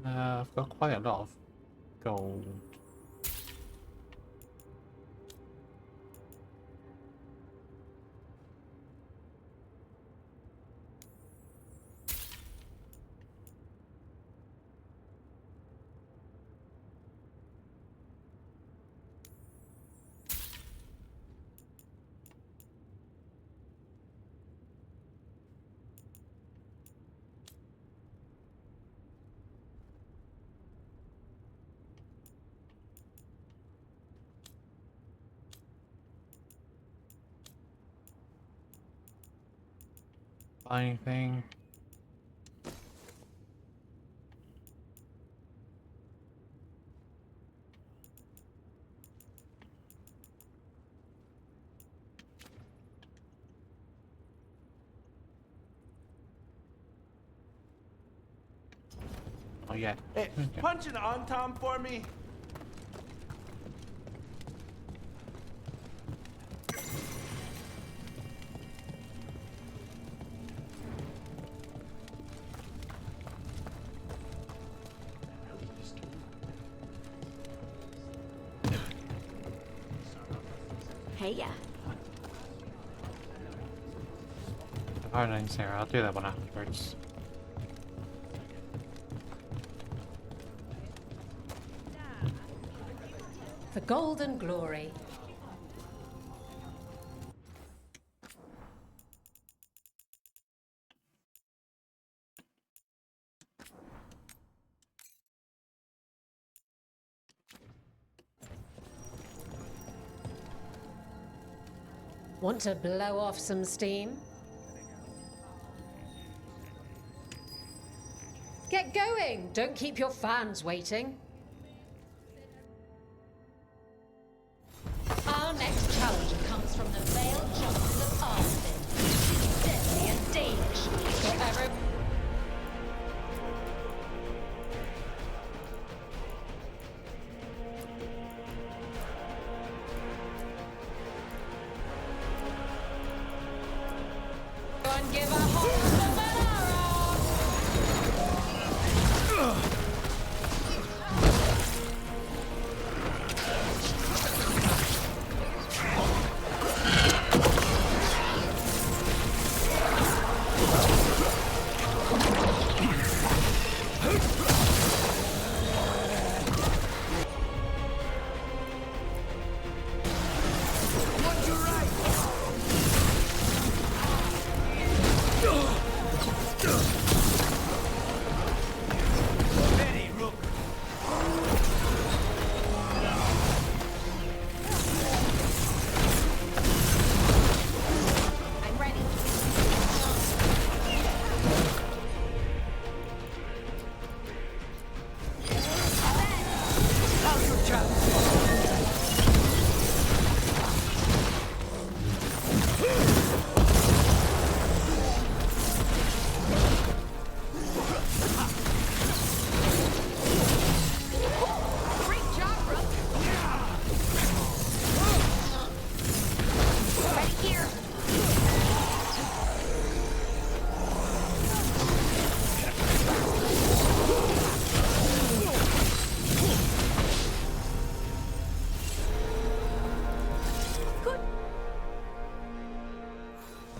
Speaker 1: I've got quite a lot of gold. Anything? Oh yeah.
Speaker 6: Hey, punch an on tom for me.
Speaker 2: Hey, yeah.
Speaker 1: Alright, Sarah, I'll do that one afterwards.
Speaker 12: For golden glory. Want to blow off some steam? Get going! Don't keep your fans waiting. Our next challenger comes from the Veiled Jungles of Arston. Deadly and Danish. So every... Go and give a horse the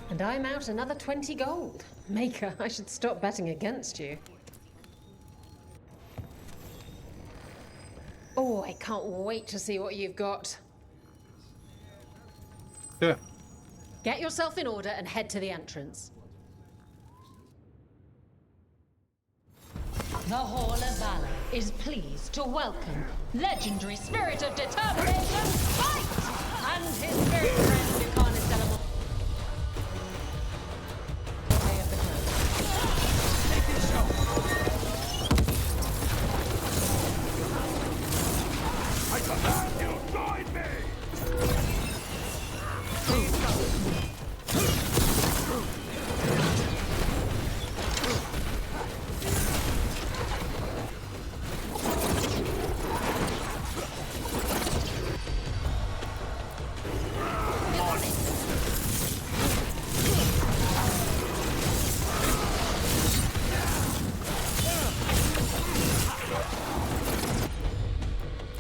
Speaker 12: And I'm out another 20 gold. Maker, I should stop betting against you. Oh, I can't wait to see what you've got.
Speaker 1: Yeah.
Speaker 12: Get yourself in order and head to the entrance. The Hall of Valor is pleased to welcome legendary Spirit of Determination, Fight! And his very friend Buchanan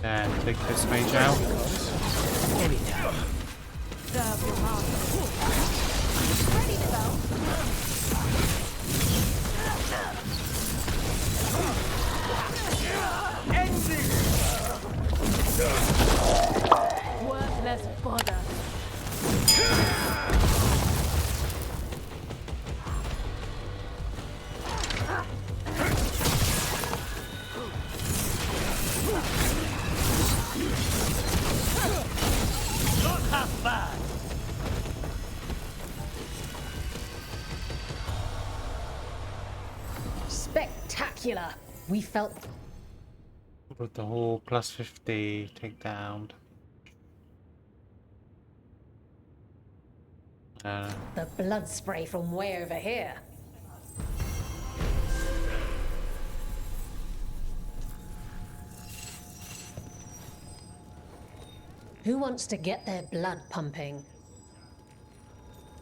Speaker 1: And take this mage out.
Speaker 9: Worthless fodder.
Speaker 6: Not half bad.
Speaker 9: Spectacular. We felt
Speaker 1: With the whole plus 50 takedown.
Speaker 9: the blood spray from way over here. Who wants to get their blood pumping?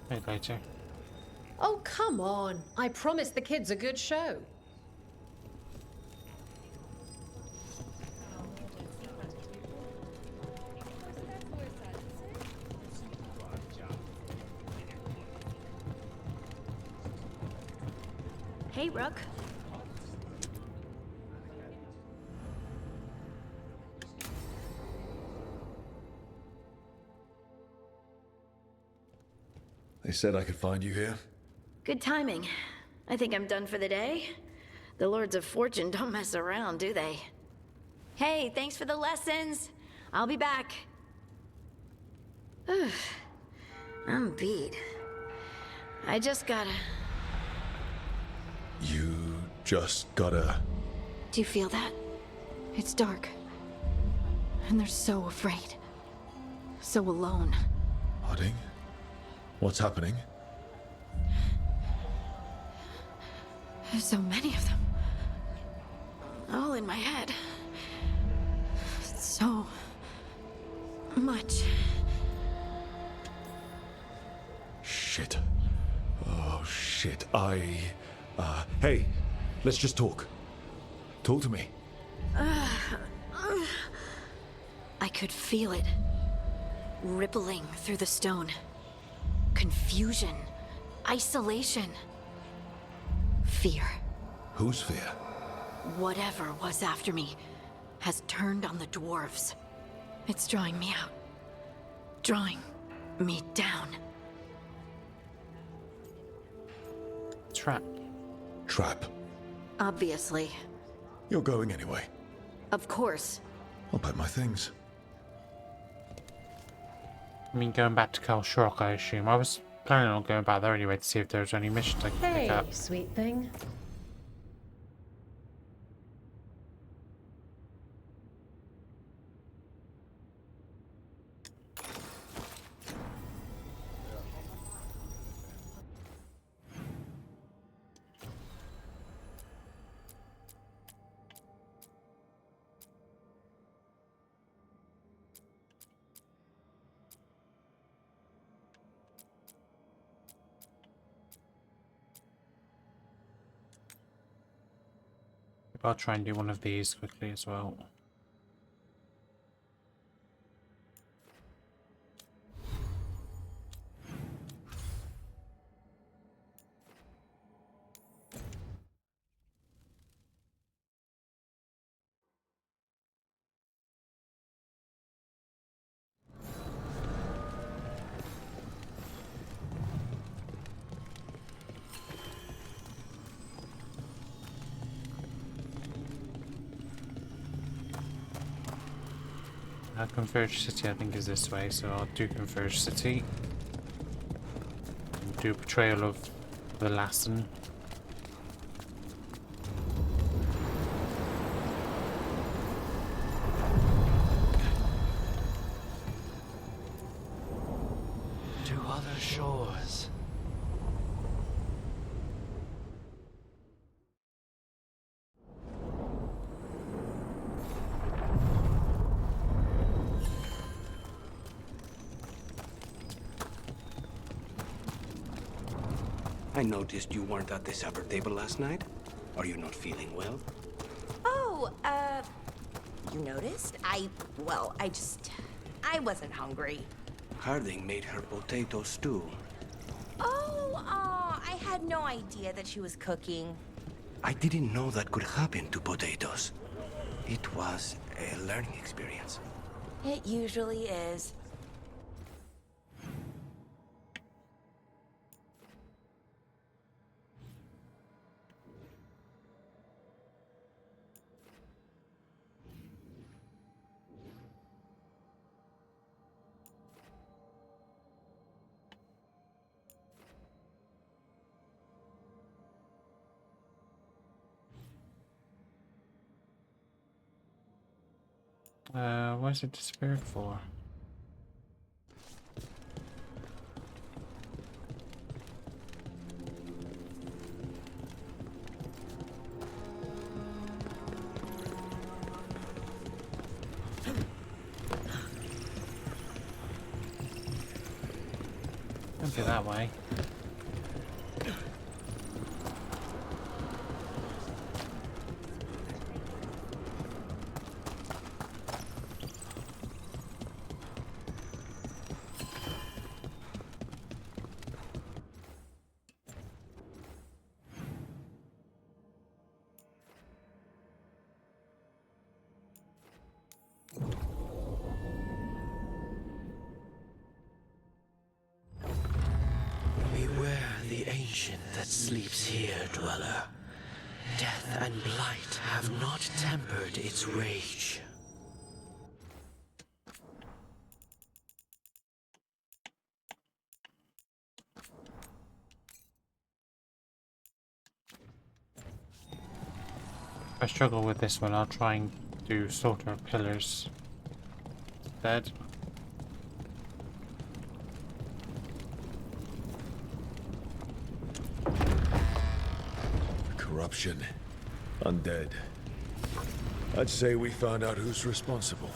Speaker 1: Hey, later.
Speaker 9: Oh, come on. I promised the kids a good show.
Speaker 2: Hey, Rook.
Speaker 3: They said I could find you here.
Speaker 2: Good timing. I think I'm done for the day. The Lords of Fortune don't mess around, do they? Hey, thanks for the lessons. I'll be back. I'm beat. I just gotta...
Speaker 3: You just gotta...
Speaker 2: Do you feel that? It's dark. And they're so afraid. So alone.
Speaker 3: Harding? What's happening?
Speaker 2: There's so many of them. All in my head. So... much.
Speaker 3: Shit. Oh, shit. Hey, let's just talk. Talk to me.
Speaker 2: I could feel it. Rippling through the stone. Confusion. Isolation. Fear.
Speaker 3: Whose fear?
Speaker 2: Whatever was after me has turned on the dwarves. It's drawing me out. Drawing me down.
Speaker 1: Trap.
Speaker 3: Trap.
Speaker 2: Obviously.
Speaker 3: You're going anyway.
Speaker 2: Of course.
Speaker 3: I'll pack my things.
Speaker 1: I mean, going back to Kalshrock, I assume. I was planning on going back there anyway to see if there was any missions I could pick
Speaker 9: Hey,
Speaker 1: up.
Speaker 9: sweet thing.
Speaker 1: I'll try and do one of these quickly as well. Converge City, I think, is this way, so I'll do Converge City. And do Betrayal of the Lassen.
Speaker 7: shores. I noticed you weren't at the supper table last night. Are you not feeling well?
Speaker 13: Oh, you noticed? I wasn't hungry.
Speaker 7: Harding made her potato stew.
Speaker 13: Oh, I had no idea that she was cooking.
Speaker 7: I didn't know that could happen to potatoes. It was a learning experience.
Speaker 13: It usually is.
Speaker 1: What's it disappeared for? Don't be that way.
Speaker 6: That sleeps here, dweller. Death and blight have not tempered its rage.
Speaker 1: If I struggle with this one, I'll try and do Slaughter Pillars instead.
Speaker 3: Corruption. Undead. I'd say we found out who's responsible.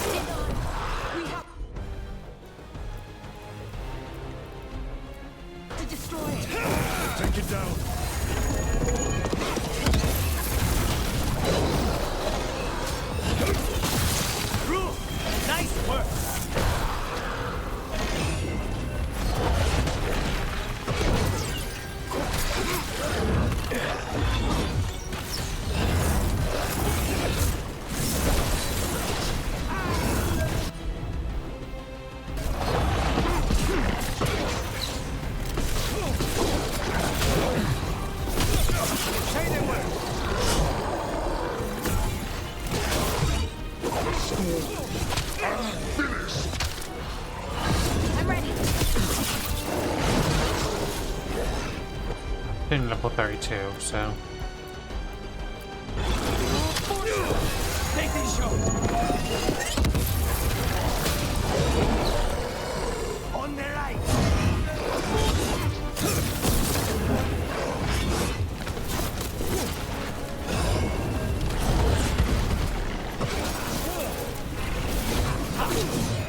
Speaker 9: We have to destroy it.
Speaker 3: Take it down.
Speaker 6: Nice work!
Speaker 1: In level 32, so.
Speaker 6: Take these shots! On the right!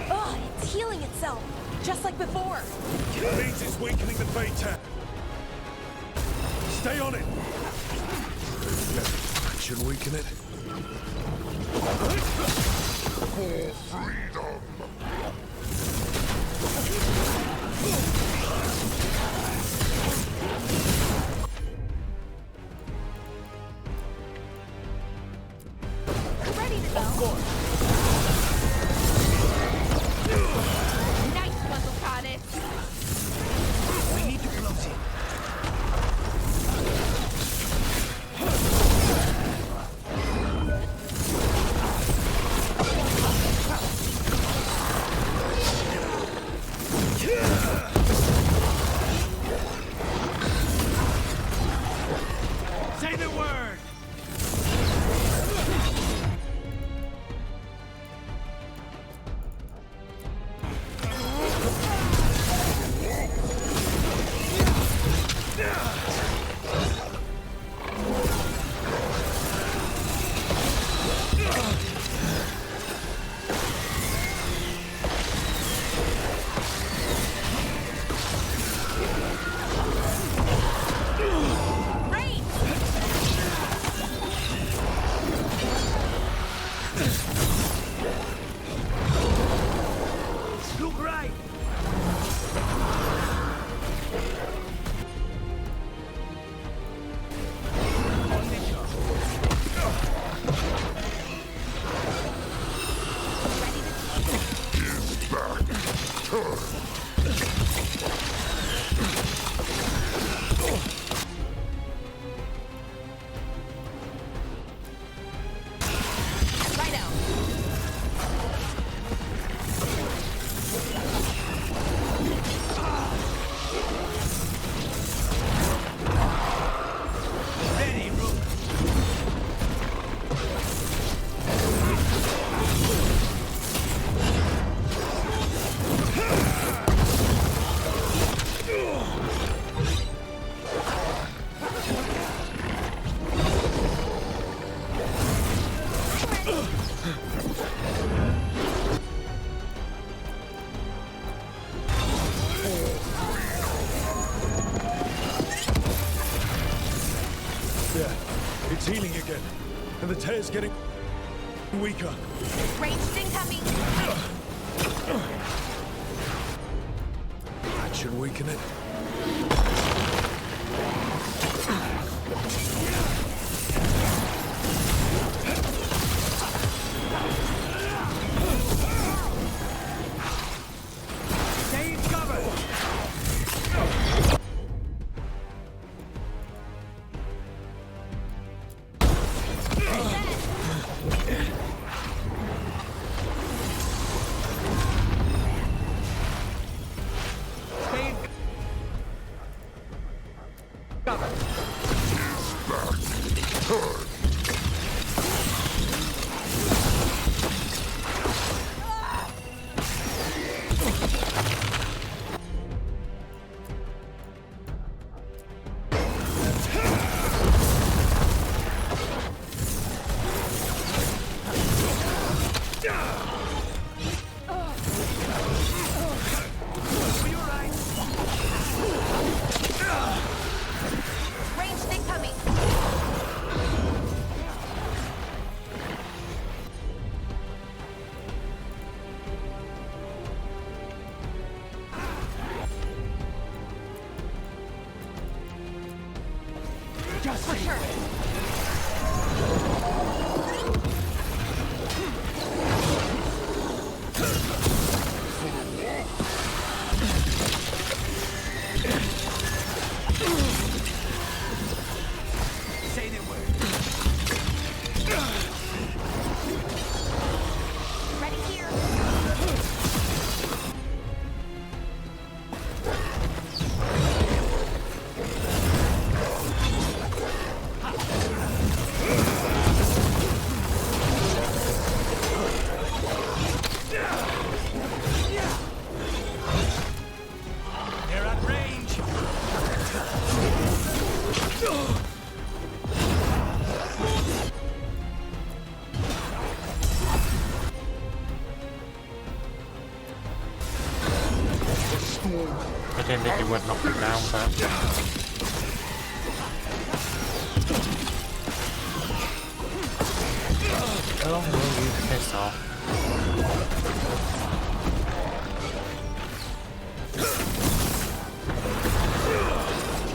Speaker 9: Ugh, it's healing itself, just like before.
Speaker 3: It means it's weakening the Fate tap. Stay on it! Should weaken it. For freedom!
Speaker 9: Ready to go.
Speaker 6: Of course.
Speaker 9: Nice muzzle goddess.
Speaker 6: We need to close it.
Speaker 3: It's healing again, and the tear's getting weaker.
Speaker 13: Ranged incoming.
Speaker 3: That should weaken it.
Speaker 13: For sure.
Speaker 7: Say the word.
Speaker 13: Ready here.
Speaker 7: They're at range.
Speaker 1: I didn't think he would knock it down, but... How long will you piss off?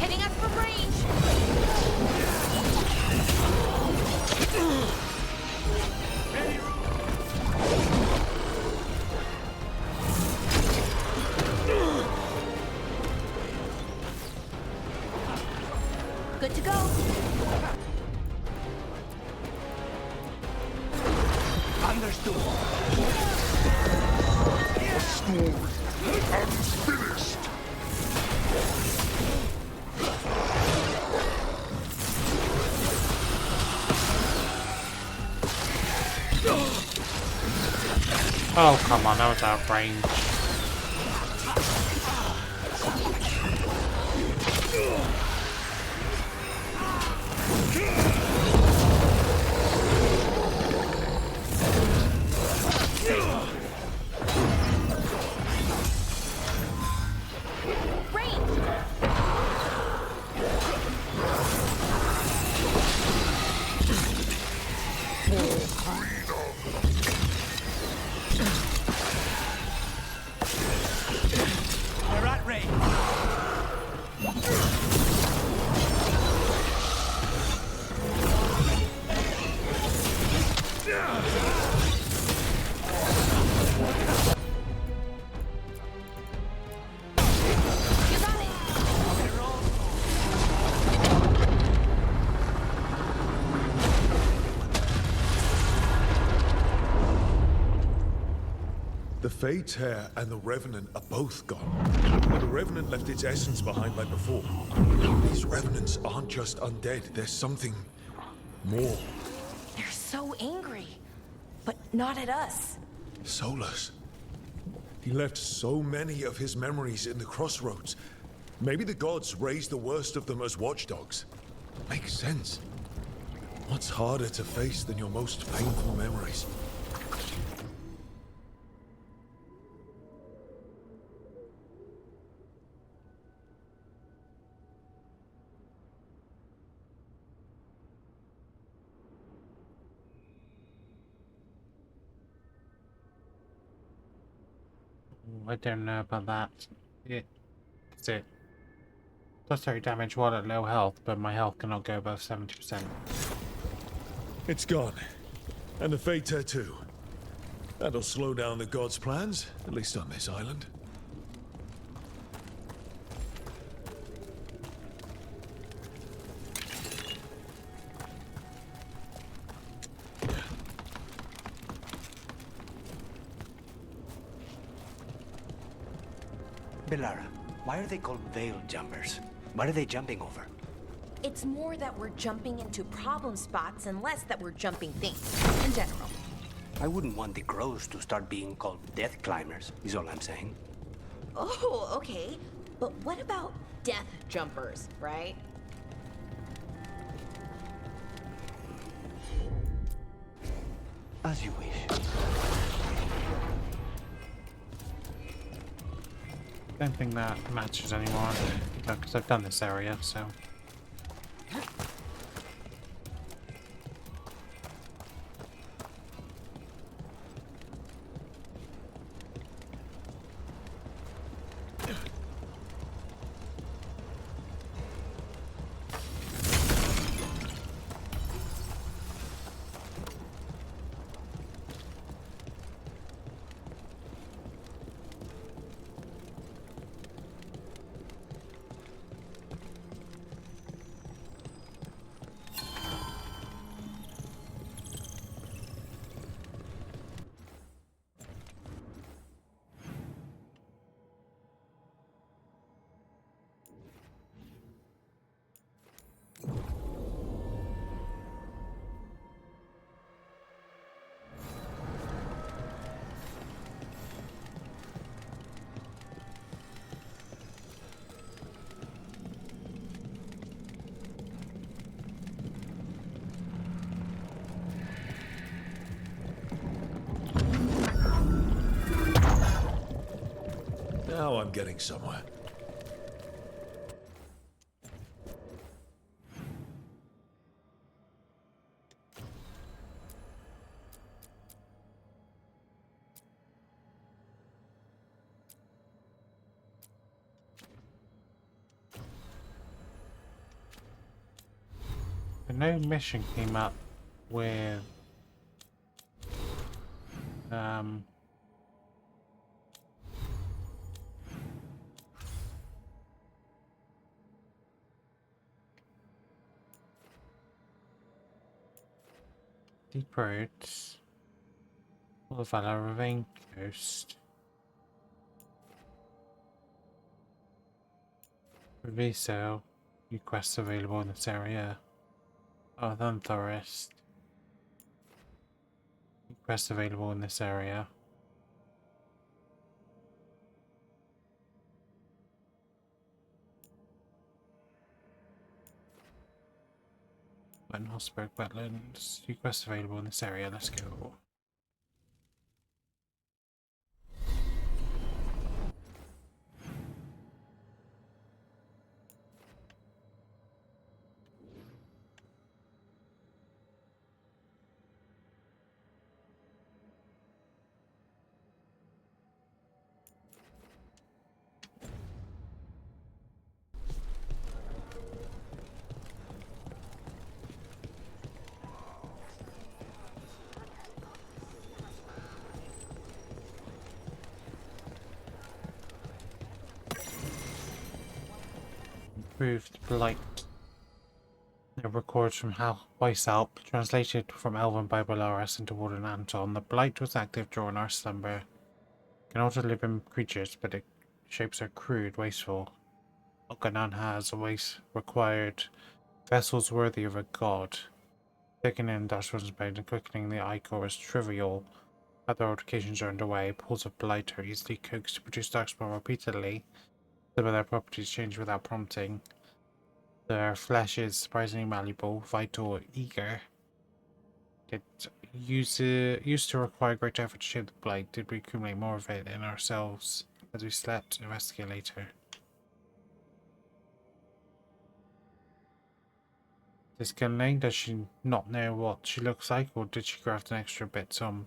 Speaker 13: Hitting us from range. Good to go.
Speaker 7: Understood.
Speaker 3: Unfinished!
Speaker 1: Oh, come on, that was out of range.
Speaker 7: They're at range.
Speaker 3: The Fade Tear and the Revenant are both gone. But the Revenant left its essence behind like before. These Revenants aren't just undead, there's something more.
Speaker 13: They're so angry, but not at us.
Speaker 3: Solus. He left so many of his memories in the crossroads. Maybe the gods raised the worst of them as watchdogs. Makes sense. What's harder to face than your most painful memories?
Speaker 1: I don't know about that. That's it. Plus damage while at low health, but my health cannot go above 70%.
Speaker 3: It's gone. And the Fade Tear too. That'll slow down the gods' plans, at least on this island.
Speaker 7: Belara, why are they called veil jumpers? What are they jumping over?
Speaker 13: It's more that we're jumping into problem spots and less that we're jumping things, in general.
Speaker 7: I wouldn't want the crows to start being called death climbers, is all I'm saying.
Speaker 13: Oh, okay. But what about death jumpers, right?
Speaker 7: As you wish.
Speaker 1: I don't think that matches anymore, because I've done this area, so.
Speaker 3: Now I'm getting somewhere.
Speaker 1: No mission came up with Deep Roads, or the Valor Ravine Coast, Reviso, new quests available in this area. Northern Forest, new quests available in this area. Hosberg Wetlands, new quests available in this area. Let's go. Improved Blight. It records from Weishaupt, translated from Elven by Belarus into Warden Anton. The Blight was active during our slumber. Can also live in creatures, but its shapes are crude, wasteful. Okanan has always required vessels worthy of a god. Thickening industrial space and quickening the ichor is trivial. Other altercations are underway. Pools of blight are easily coaxed to produce darkspawn repeatedly. Some of their properties change without prompting. Their flesh is surprisingly malleable, vital, eager. It used to require great effort to shape the blight. Did we accumulate more of it in ourselves as we slept? Investigate later. This Gunlane, does she not know what she looks like, or did she graft an extra bit on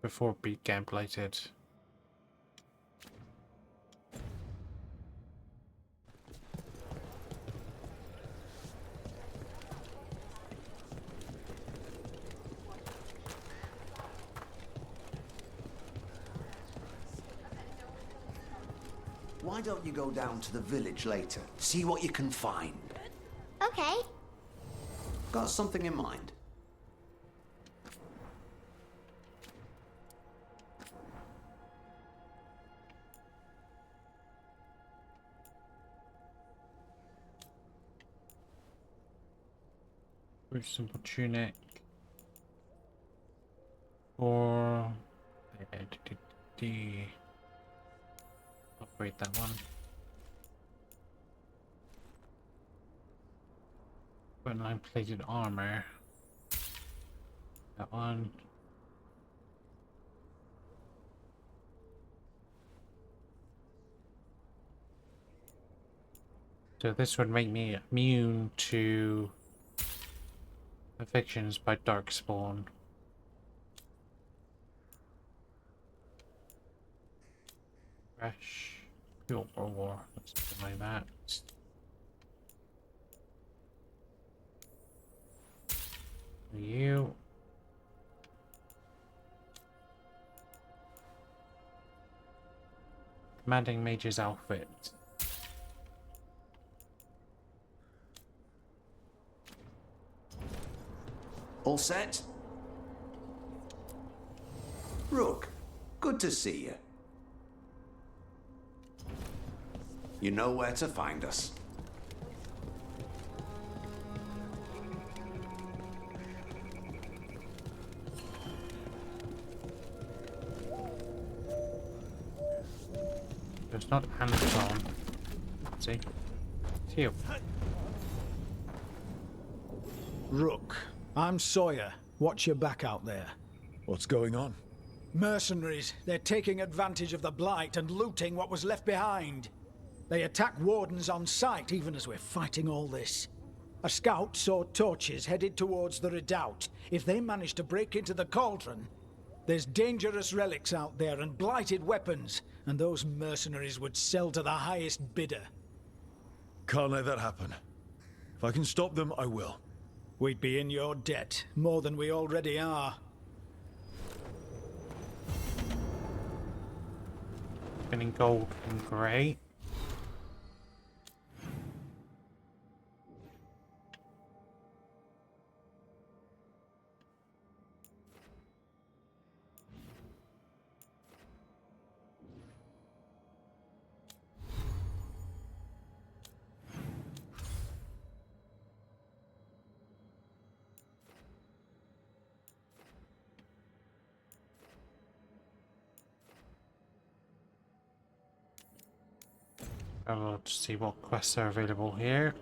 Speaker 1: before getting blighted?
Speaker 14: Why don't you go down to the village later? See what you can find.
Speaker 15: Okay.
Speaker 14: Got something in mind?
Speaker 1: Simple tunic. Or upgrade that one. Put 9 plated armor. That one. So this would make me immune to afflictions by darkspawn. Fresh. Fuel for war. Let's do like that. You. Commanding Mage's outfit.
Speaker 14: All set? Rook, good to see you. You know where to find us.
Speaker 1: It's not hands-on. See? It's you.
Speaker 16: Rook, I'm Sawyer. Watch your back out there.
Speaker 3: What's going on?
Speaker 16: Mercenaries. They're taking advantage of the blight and looting what was left behind. They attack wardens on sight even as we're fighting all this. A scout saw torches headed towards the redoubt. If they manage to break into the cauldron, there's dangerous relics out there and blighted weapons, and those mercenaries would sell to the highest bidder.
Speaker 3: Can't let that happen. If I can stop them, I will.
Speaker 16: We'd be in your debt, more than we already are.
Speaker 1: Spinning gold and grey. I'll just see what quests are available here.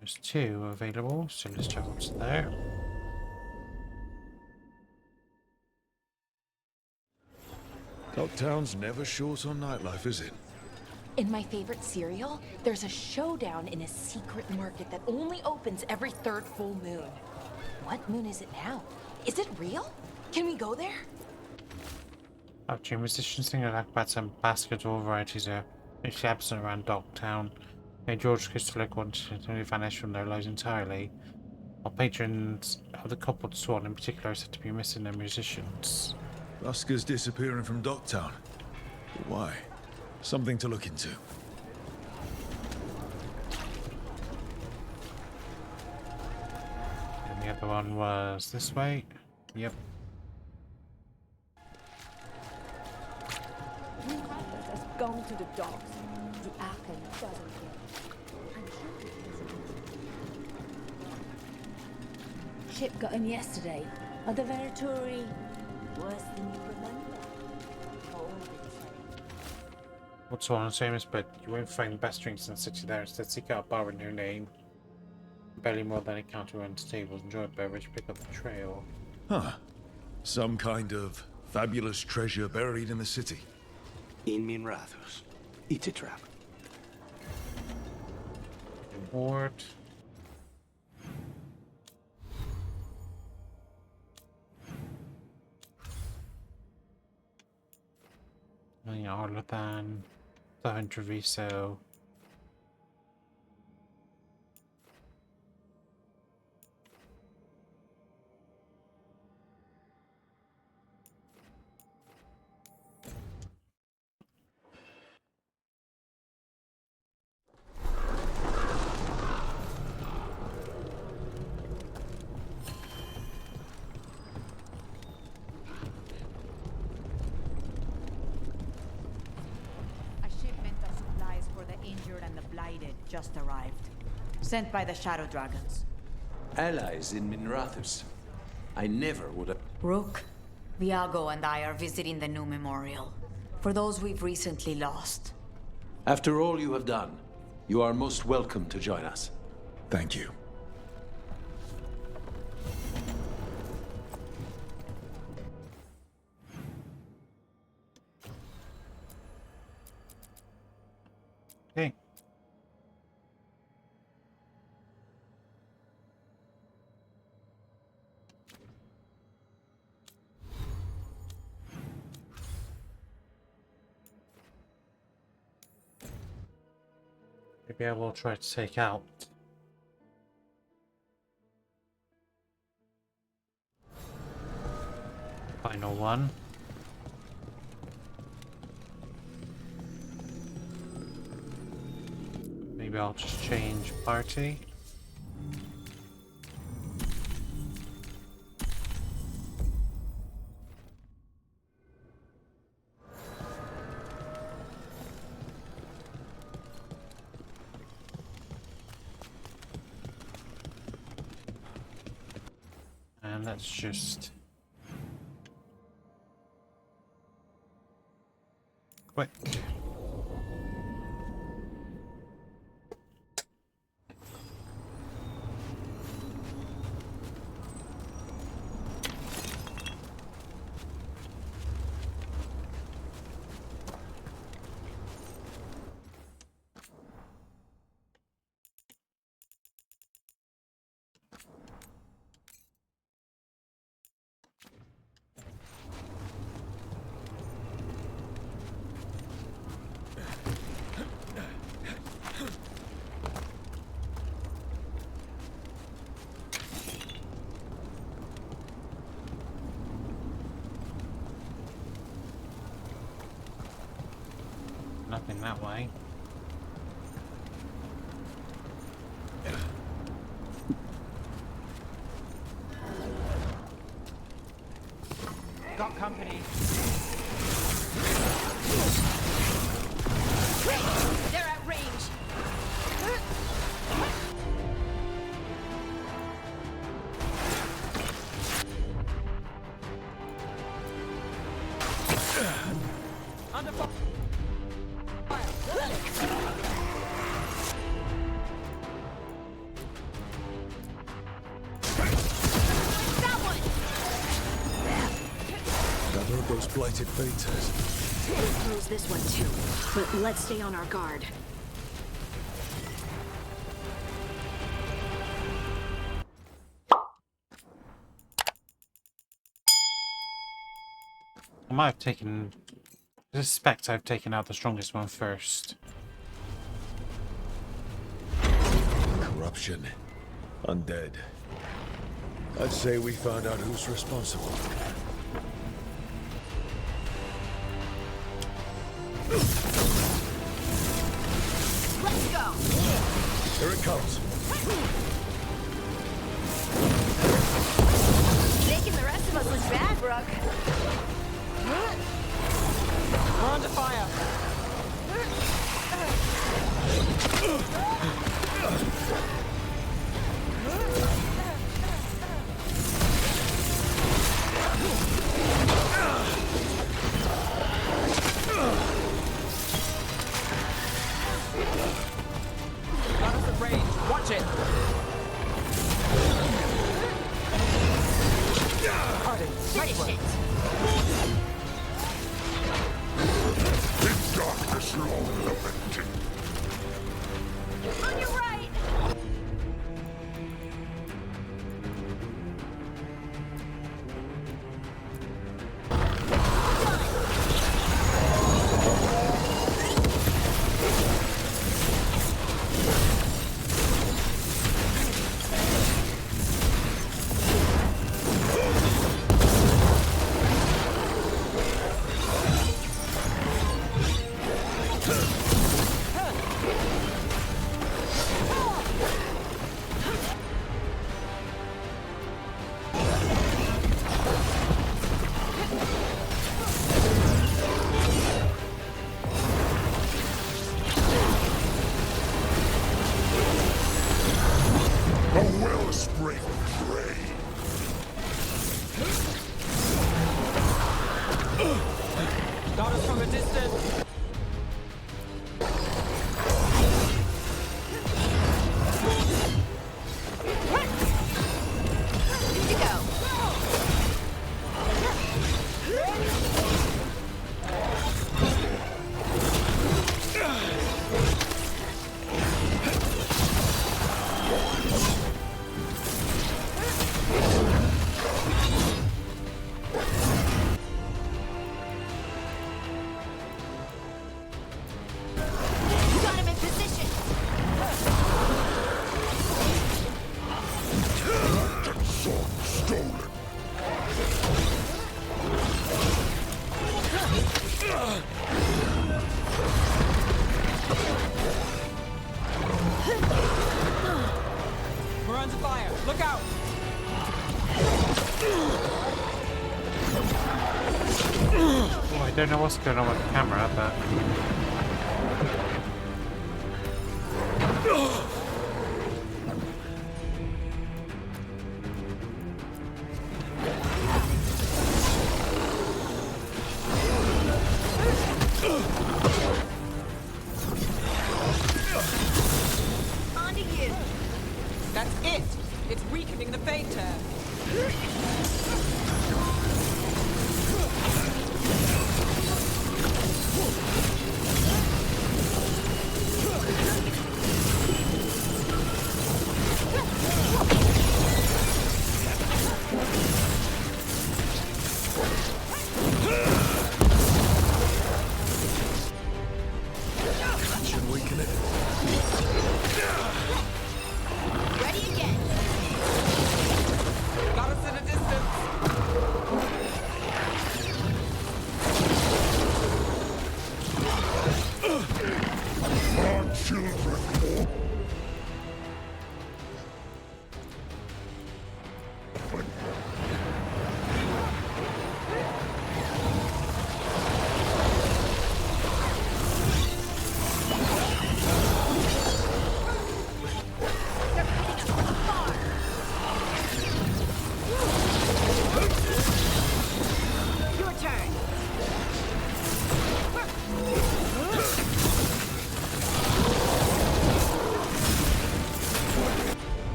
Speaker 1: There's 2 available, so let's check what's there.
Speaker 3: Dogtown's never short on nightlife, is it?
Speaker 13: In my favorite cereal, there's a showdown in a secret market that only opens every 3rd full moon. What moon is it now? Is it real? Can we go there?
Speaker 1: After musicians sing about some basketball varieties are usually absent around Dogtown. George Crystal wanted to vanish from their lives entirely. While patrons of the Copwood Swan in particular are said to be missing their musicians.
Speaker 3: Lusker's disappearing from Docktown. But why? Something to look into.
Speaker 1: And the other one was this way. Yep.
Speaker 15: Has gone to the dogs. The Archon doesn't care. Ship got in yesterday. Are the Venatori worse than you remember?
Speaker 1: What's on famous, but you won't find the best drinks in the city there. Instead, seek out a bar with no name. Barely more than a counter runs tables. Enjoy a beverage, pick up the trail.
Speaker 3: Huh. Some kind of fabulous treasure buried in the city.
Speaker 7: In Minrathus. It's a trap.
Speaker 1: Reward. Arlathan. Southern Treviso.
Speaker 17: Just arrived. Sent by the Shadow Dragons.
Speaker 18: Allies in Minrathus. I never would have...
Speaker 17: Rook, Viago and I are visiting the new memorial. For those we've recently lost.
Speaker 18: After all you have done, you are most welcome to join us.
Speaker 3: Thank you.
Speaker 1: Okay. Maybe I will try to take out final one. Maybe I'll just change party. And let's just quit. Nothing that way.
Speaker 19: Got company.
Speaker 9: They're at range.
Speaker 19: Under fire.
Speaker 3: Another of those blighted Phaetors.
Speaker 2: We'll close this one too, but let's stay on our guard.
Speaker 1: I might have taken... I suspect I've taken out the strongest one first.
Speaker 3: Corruption. Undead. I'd say we found out who's responsible.
Speaker 9: Let's go!
Speaker 3: Here it comes.
Speaker 9: Making the rest of us look bad, Rook.
Speaker 19: We're under fire. Got us at range. Watch it.
Speaker 9: Finish it.
Speaker 3: In darkness long lamented.
Speaker 9: On your right!
Speaker 3: A wellspring gray.
Speaker 19: Got us from a distance.
Speaker 9: Good to go. Got him in position.
Speaker 3: Sword stolen.
Speaker 19: We're under fire. Look out.
Speaker 1: Oh, I don't know what's going on with the camera, but
Speaker 9: On to you.
Speaker 19: That's it. It's weakening the fate turn.
Speaker 3: Should weaken it.
Speaker 9: Ready again.
Speaker 19: Got us at a distance.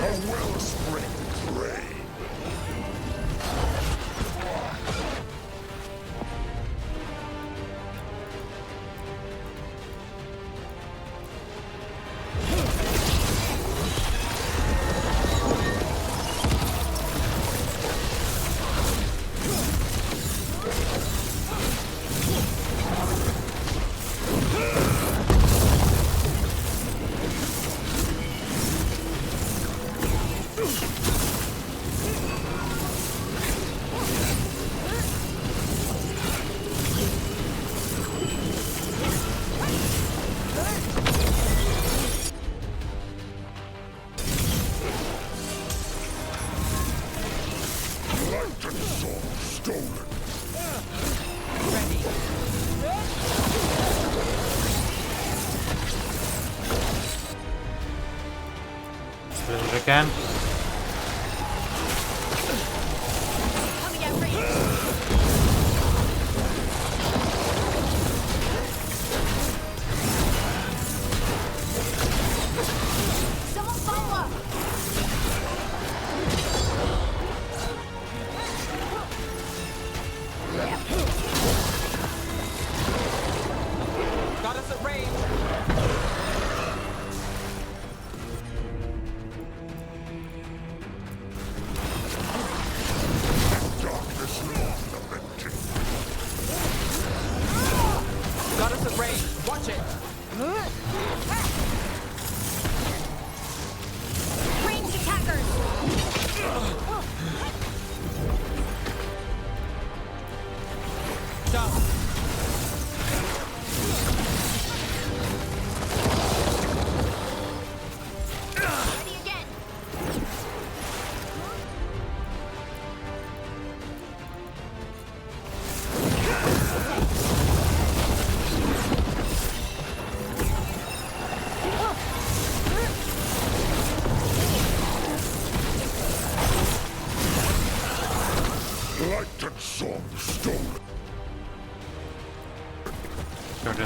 Speaker 3: A wellspring drain.
Speaker 1: Again.
Speaker 19: Got us at range. Got us at range. Watch it.
Speaker 9: Ranged attackers!
Speaker 19: Stop.
Speaker 9: Ready again!
Speaker 3: Light and song stolen.
Speaker 1: Go to the...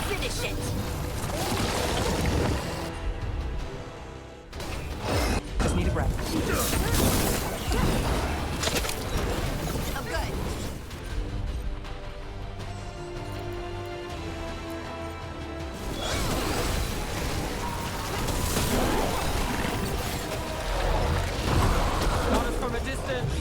Speaker 9: Finish it!
Speaker 19: Just need a breath.
Speaker 9: Oh, good.
Speaker 19: Got us from a distance.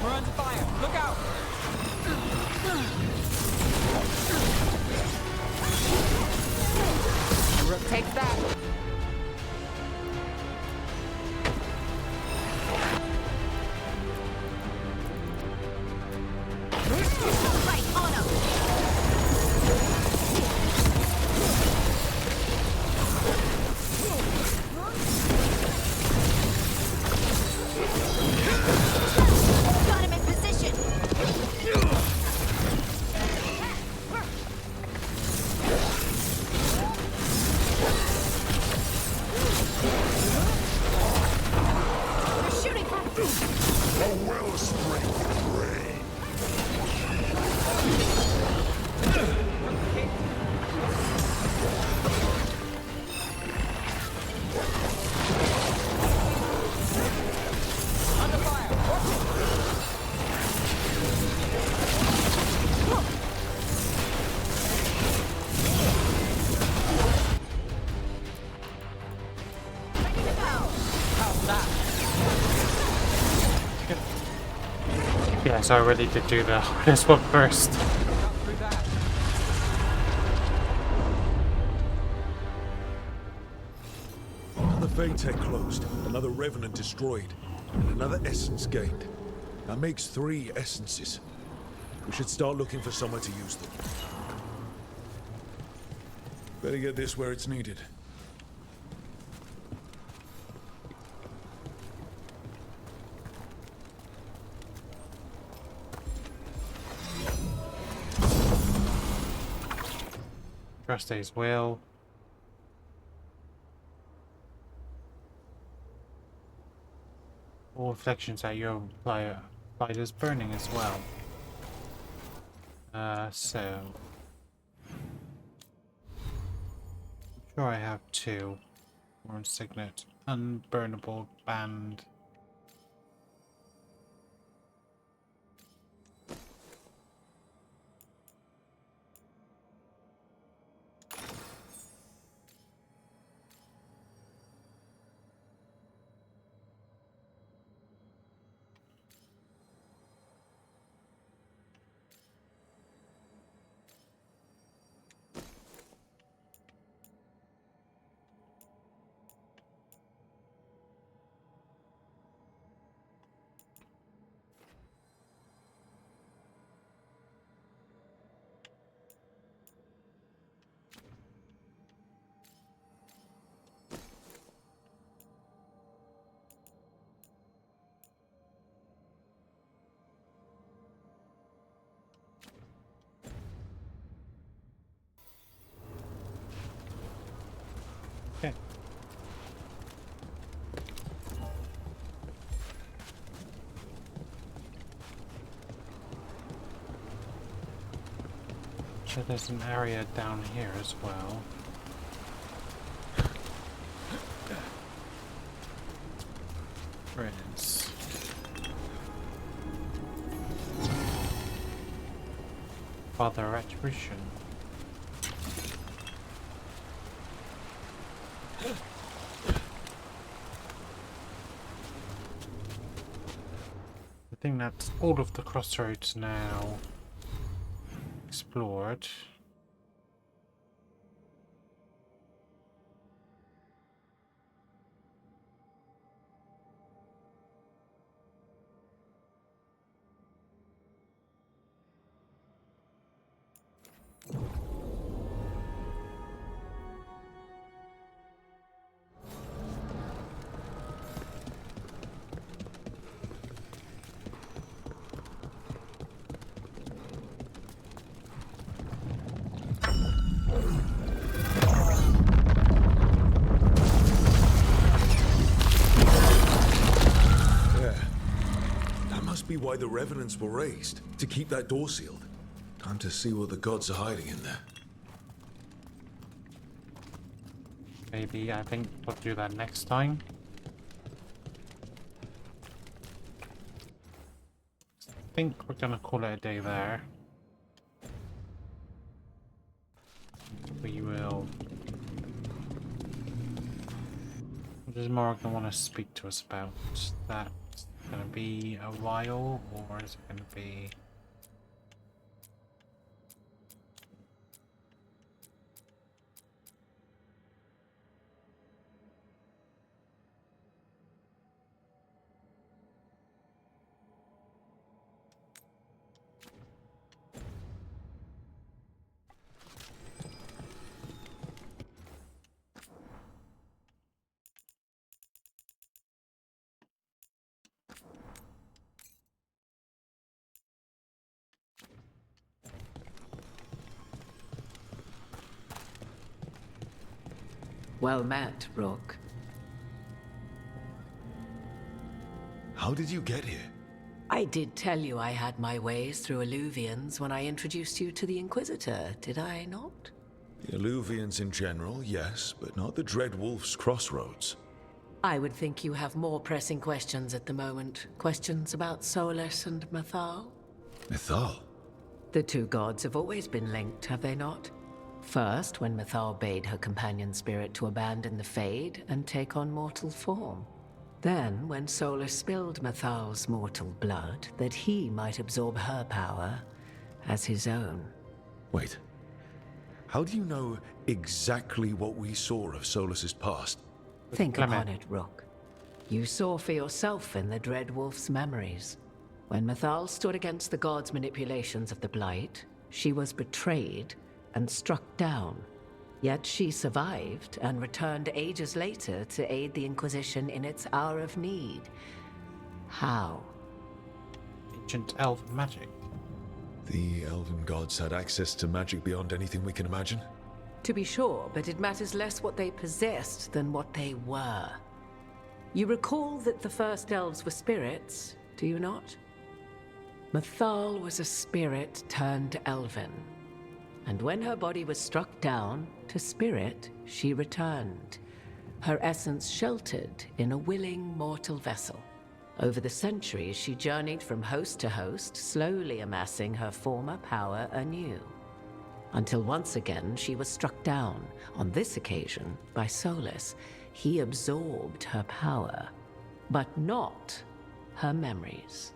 Speaker 19: We're under fire. Look out. Rook takes that.
Speaker 9: Right, on him! Got him in position! They're shooting from...
Speaker 3: A wellspring drain.
Speaker 19: Under fire. Watch it.
Speaker 9: Ready to go!
Speaker 19: How's that?
Speaker 1: Yeah, so I really did do the hardest one first.
Speaker 19: Got through that.
Speaker 3: Another Vatek closed, another Revenant destroyed, and another essence gained. That makes 3 essences. We should start looking for somewhere to use them. Better get this where it's needed.
Speaker 1: Trust his will. All reflections that your light is burning as well. So I'm sure I have two. Warren Signet, unburnable band. Okay. So there's an area down here as well. Friends. Father Attrition. I think that's all of the crossroads now explored.
Speaker 3: Be why the revenants were raised, to keep that door sealed. Time to see what the gods are hiding in there.
Speaker 1: Maybe, I think we'll do that next time. I think we're gonna call it a day there. We will... There's more gonna want to speak to us about that. Gonna be a while, or is it gonna be...
Speaker 20: Well met, Rook.
Speaker 3: How did you get here?
Speaker 20: I did tell you I had my ways through Illuvians when I introduced you to the Inquisitor, did I not?
Speaker 3: The Illuvians in general, yes, but not the Dread Wolf's crossroads.
Speaker 20: I would think you have more pressing questions at the moment. Questions about Solus and Mythal?
Speaker 3: Mythal?
Speaker 20: The two gods have always been linked, have they not? First, when Mythal bade her companion spirit to abandon the Fade and take on mortal form. Then, when Solus spilled Mythal's mortal blood, that he might absorb her power as his own.
Speaker 3: Wait. How do you know exactly what we saw of Solus's past?
Speaker 20: Think upon it, Rook. You saw for yourself in the Dread Wolf's memories. When Mythal stood against the gods' manipulations of the Blight, she was betrayed and struck down. Yet she survived and returned ages later to aid the Inquisition in its hour of need. How?
Speaker 1: Ancient elven magic.
Speaker 3: The elven gods had access to magic beyond anything we can imagine?
Speaker 20: To be sure, but it matters less what they possessed than what they were. You recall that the first elves were spirits, do you not? Mythal was a spirit turned elven. And when her body was struck down, to spirit she returned. Her essence sheltered in a willing mortal vessel. Over the centuries, she journeyed from host to host, slowly amassing her former power anew. Until once again, she was struck down, on this occasion, by Solus. He absorbed her power, but not her memories.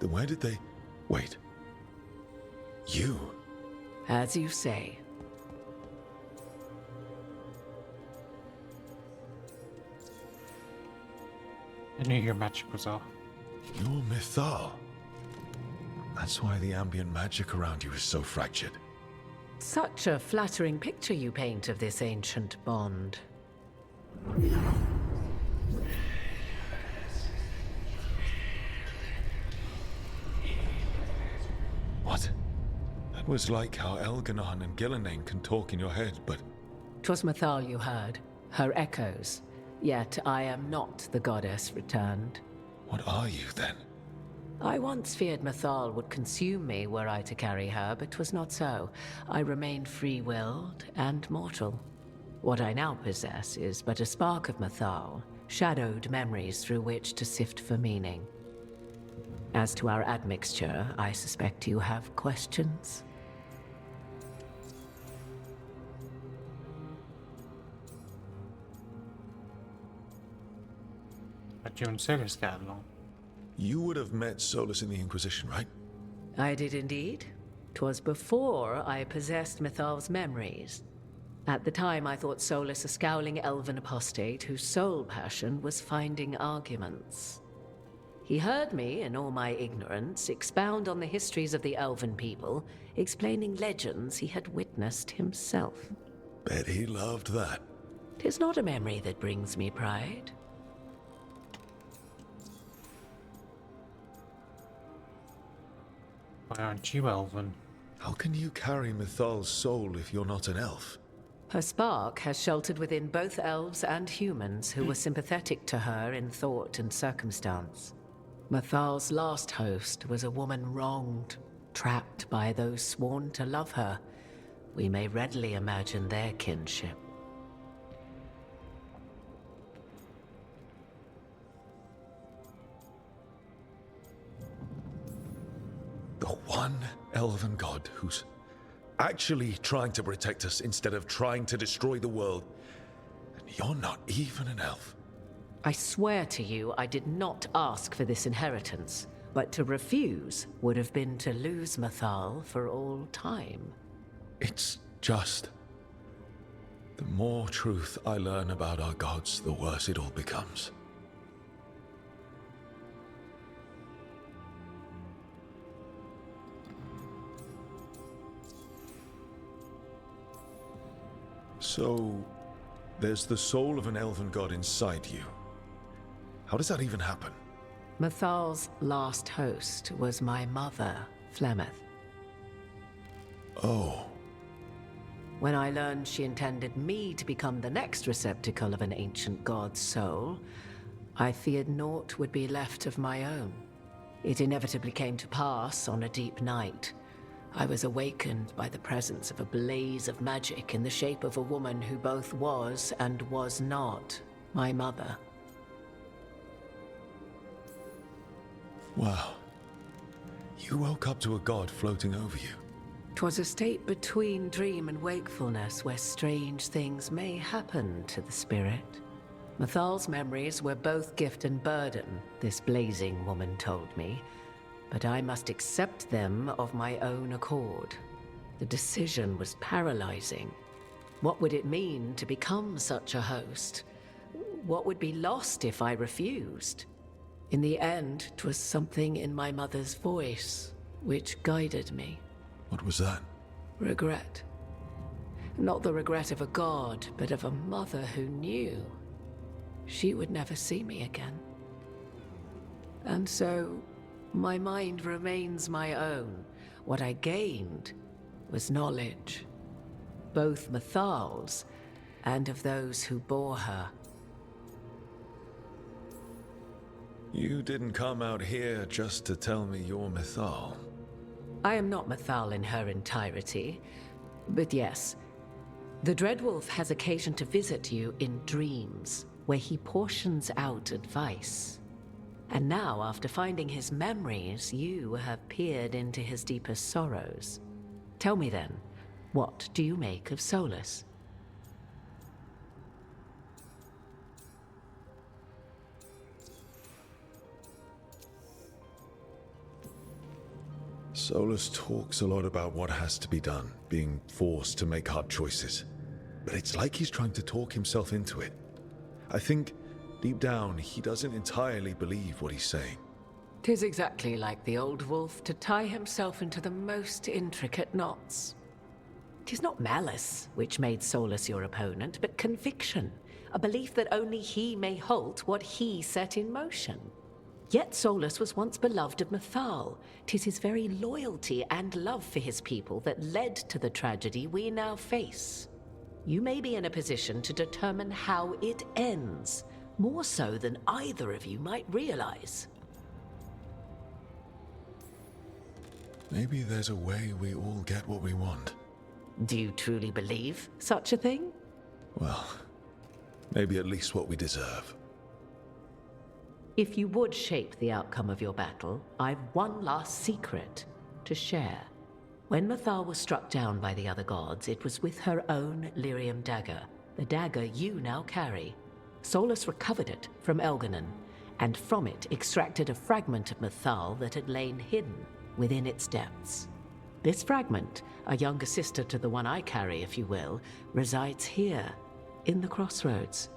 Speaker 3: Then where did they... Wait. You?
Speaker 20: As you say.
Speaker 1: I knew your magic was off.
Speaker 3: You're Mythal. That's why the ambient magic around you is so fractured.
Speaker 20: Such a flattering picture you paint of this ancient bond.
Speaker 3: What? That was like how Elganon and Gillenane can talk in your head, but...
Speaker 20: 'Twas Mythal you heard, her echoes. Yet I am not the goddess returned.
Speaker 3: What are you, then?
Speaker 20: I once feared Mythal would consume me were I to carry her, but 'twas not so. I remain free-willed and mortal. What I now possess is but a spark of Mythal, shadowed memories through which to sift for meaning. As to our admixture, I suspect you have questions.
Speaker 1: But you and Solus get along.
Speaker 3: You would have met Solus in the Inquisition, right?
Speaker 20: I did indeed. 'Twas before I possessed Mythal's memories. At the time, I thought Solus a scowling elven apostate whose sole passion was finding arguments. He heard me, in all my ignorance, expound on the histories of the elven people, explaining legends he had witnessed himself.
Speaker 3: Bet he loved that.
Speaker 20: 'Tis not a memory that brings me pride.
Speaker 1: Why aren't you elven?
Speaker 3: How can you carry Mythal's soul if you're not an elf?
Speaker 20: Her spark has sheltered within both elves and humans who were sympathetic to her in thought and circumstance. Mythal's last host was a woman wronged, trapped by those sworn to love her. We may readily imagine their kinship.
Speaker 3: The one elven god who's actually trying to protect us instead of trying to destroy the world. And you're not even an elf.
Speaker 20: I swear to you, I did not ask for this inheritance, but to refuse would have been to lose Mythal for all time.
Speaker 3: It's just... the more truth I learn about our gods, the worse it all becomes. So, there's the soul of an elven god inside you. How does that even happen?
Speaker 20: Mythal's last host was my mother, Flemeth.
Speaker 3: Oh.
Speaker 20: When I learned she intended me to become the next receptacle of an ancient god's soul, I feared naught would be left of my own. It inevitably came to pass on a deep night. I was awakened by the presence of a blaze of magic in the shape of a woman who both was and was not my mother.
Speaker 3: Wow. You woke up to a god floating over you.
Speaker 20: 'Twas a state between dream and wakefulness where strange things may happen to the spirit. Mythal's memories were both gift and burden, this blazing woman told me. But I must accept them of my own accord. The decision was paralyzing. What would it mean to become such a host? What would be lost if I refused? In the end, 'twas something in my mother's voice which guided me.
Speaker 3: What was that?
Speaker 20: Regret. Not the regret of a god, but of a mother who knew she would never see me again. And so, my mind remains my own. What I gained was knowledge. both Mathal's and of those who bore her.
Speaker 3: You didn't come out here just to tell me you're Mythal.
Speaker 20: I am not Mythal in her entirety, but yes, the Dreadwolf has occasion to visit you in dreams, where he portions out advice. And now, after finding his memories, you have peered into his deepest sorrows. Tell me then, what do you make of Solus?
Speaker 3: Solus talks a lot about what has to be done, being forced to make hard choices. But it's like he's trying to talk himself into it. I think, deep down, he doesn't entirely believe what he's saying.
Speaker 20: 'Tis exactly like the old wolf to tie himself into the most intricate knots. 'Tis not malice which made Solus your opponent, but conviction, a belief that only he may halt what he set in motion. Yet Solus was once beloved of Mythal. 'Tis his very loyalty and love for his people that led to the tragedy we now face. You may be in a position to determine how it ends, more so than either of you might realize.
Speaker 3: Maybe there's a way we all get what we want.
Speaker 20: Do you truly believe such a thing?
Speaker 3: Well, maybe at least what we deserve.
Speaker 20: If you would shape the outcome of your battle, I've one last secret to share. When Mythal was struck down by the other gods, it was with her own lyrium dagger, the dagger you now carry. Solus recovered it from Elganon, and from it extracted a fragment of Mythal that had lain hidden within its depths. This fragment, a younger sister to the one I carry, if you will, resides here, in the crossroads.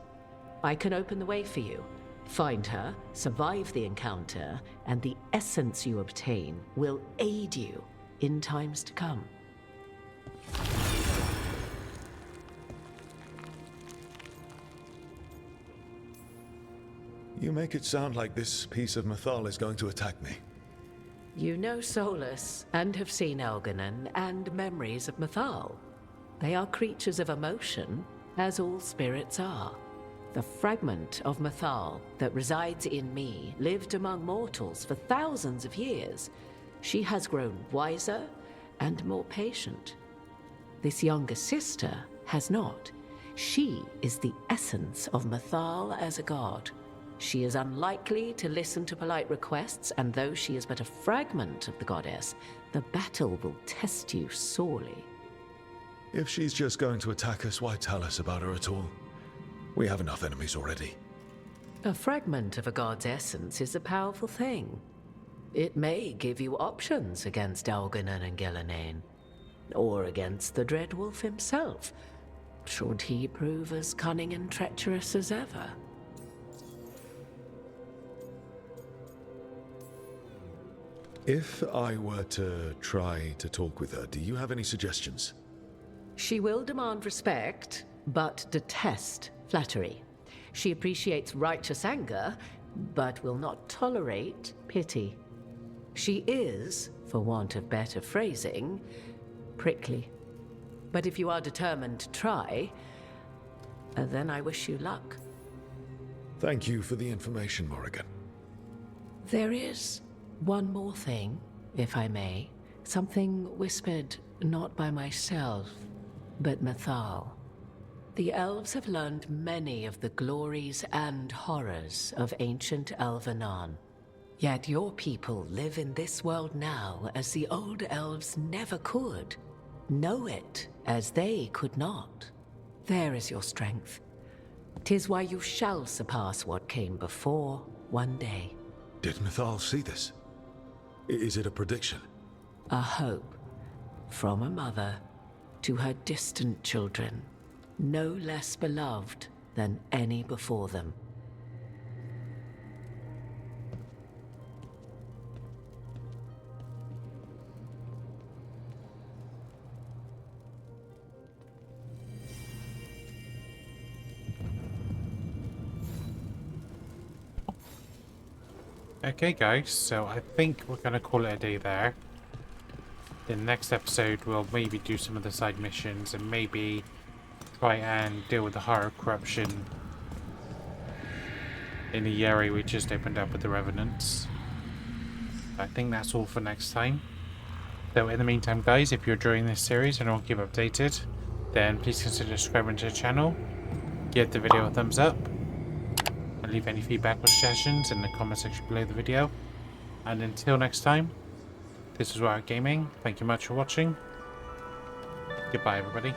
Speaker 20: I can open the way for you. Find her, survive the encounter, and the essence you obtain will aid you in times to come.
Speaker 3: You make it sound like this piece of Mythal is going to attack me.
Speaker 20: You know Solus, and have seen Elganon, and memories of Mythal. They are creatures of emotion, as all spirits are. The fragment of Mythal that resides in me lived among mortals for thousands of years. She has grown wiser and more patient. This younger sister has not. She is the essence of Mythal as a god. She is unlikely to listen to polite requests, and though she is but a fragment of the goddess, the battle will test you sorely.
Speaker 3: If she's just going to attack us, why tell us about her at all? We have enough enemies already.
Speaker 20: A fragment of a god's essence is a powerful thing. It may give you options against Elganon and Gillenane, or against the Dreadwolf himself, should he prove as cunning and treacherous as ever.
Speaker 3: If I were to try to talk with her, do you have any suggestions?
Speaker 20: She will demand respect, but detest flattery. She appreciates righteous anger, but will not tolerate pity. She is, for want of better phrasing, prickly. But if you are determined to try, then I wish you luck.
Speaker 3: Thank you for the information, Morrigan.
Speaker 20: There is one more thing, if I may. Something whispered not by myself, but Mythal. The elves have learned many of the glories and horrors of ancient Elvenon. Yet your people live in this world now as the old elves never could. Know it as they could not. There is your strength. 'Tis why you shall surpass what came before one day.
Speaker 3: Did Mythal see this? Is it a prediction?
Speaker 20: A hope from a mother to her distant children, no less beloved than any before them.
Speaker 1: Okay guys, so I think we're gonna call it a day there. in the next episode we'll maybe do some of the side missions and maybe try and deal with the heart of corruption in the area we just opened up with the Revenants. I think that's all for next time. So in the meantime, guys, if you're enjoying this series and want to keep updated, then please consider subscribing to the channel, give the video a thumbs up, and leave any feedback or suggestions in the comment section below the video. And until next time, this is Wired Gaming. Thank you much for watching. Goodbye, everybody.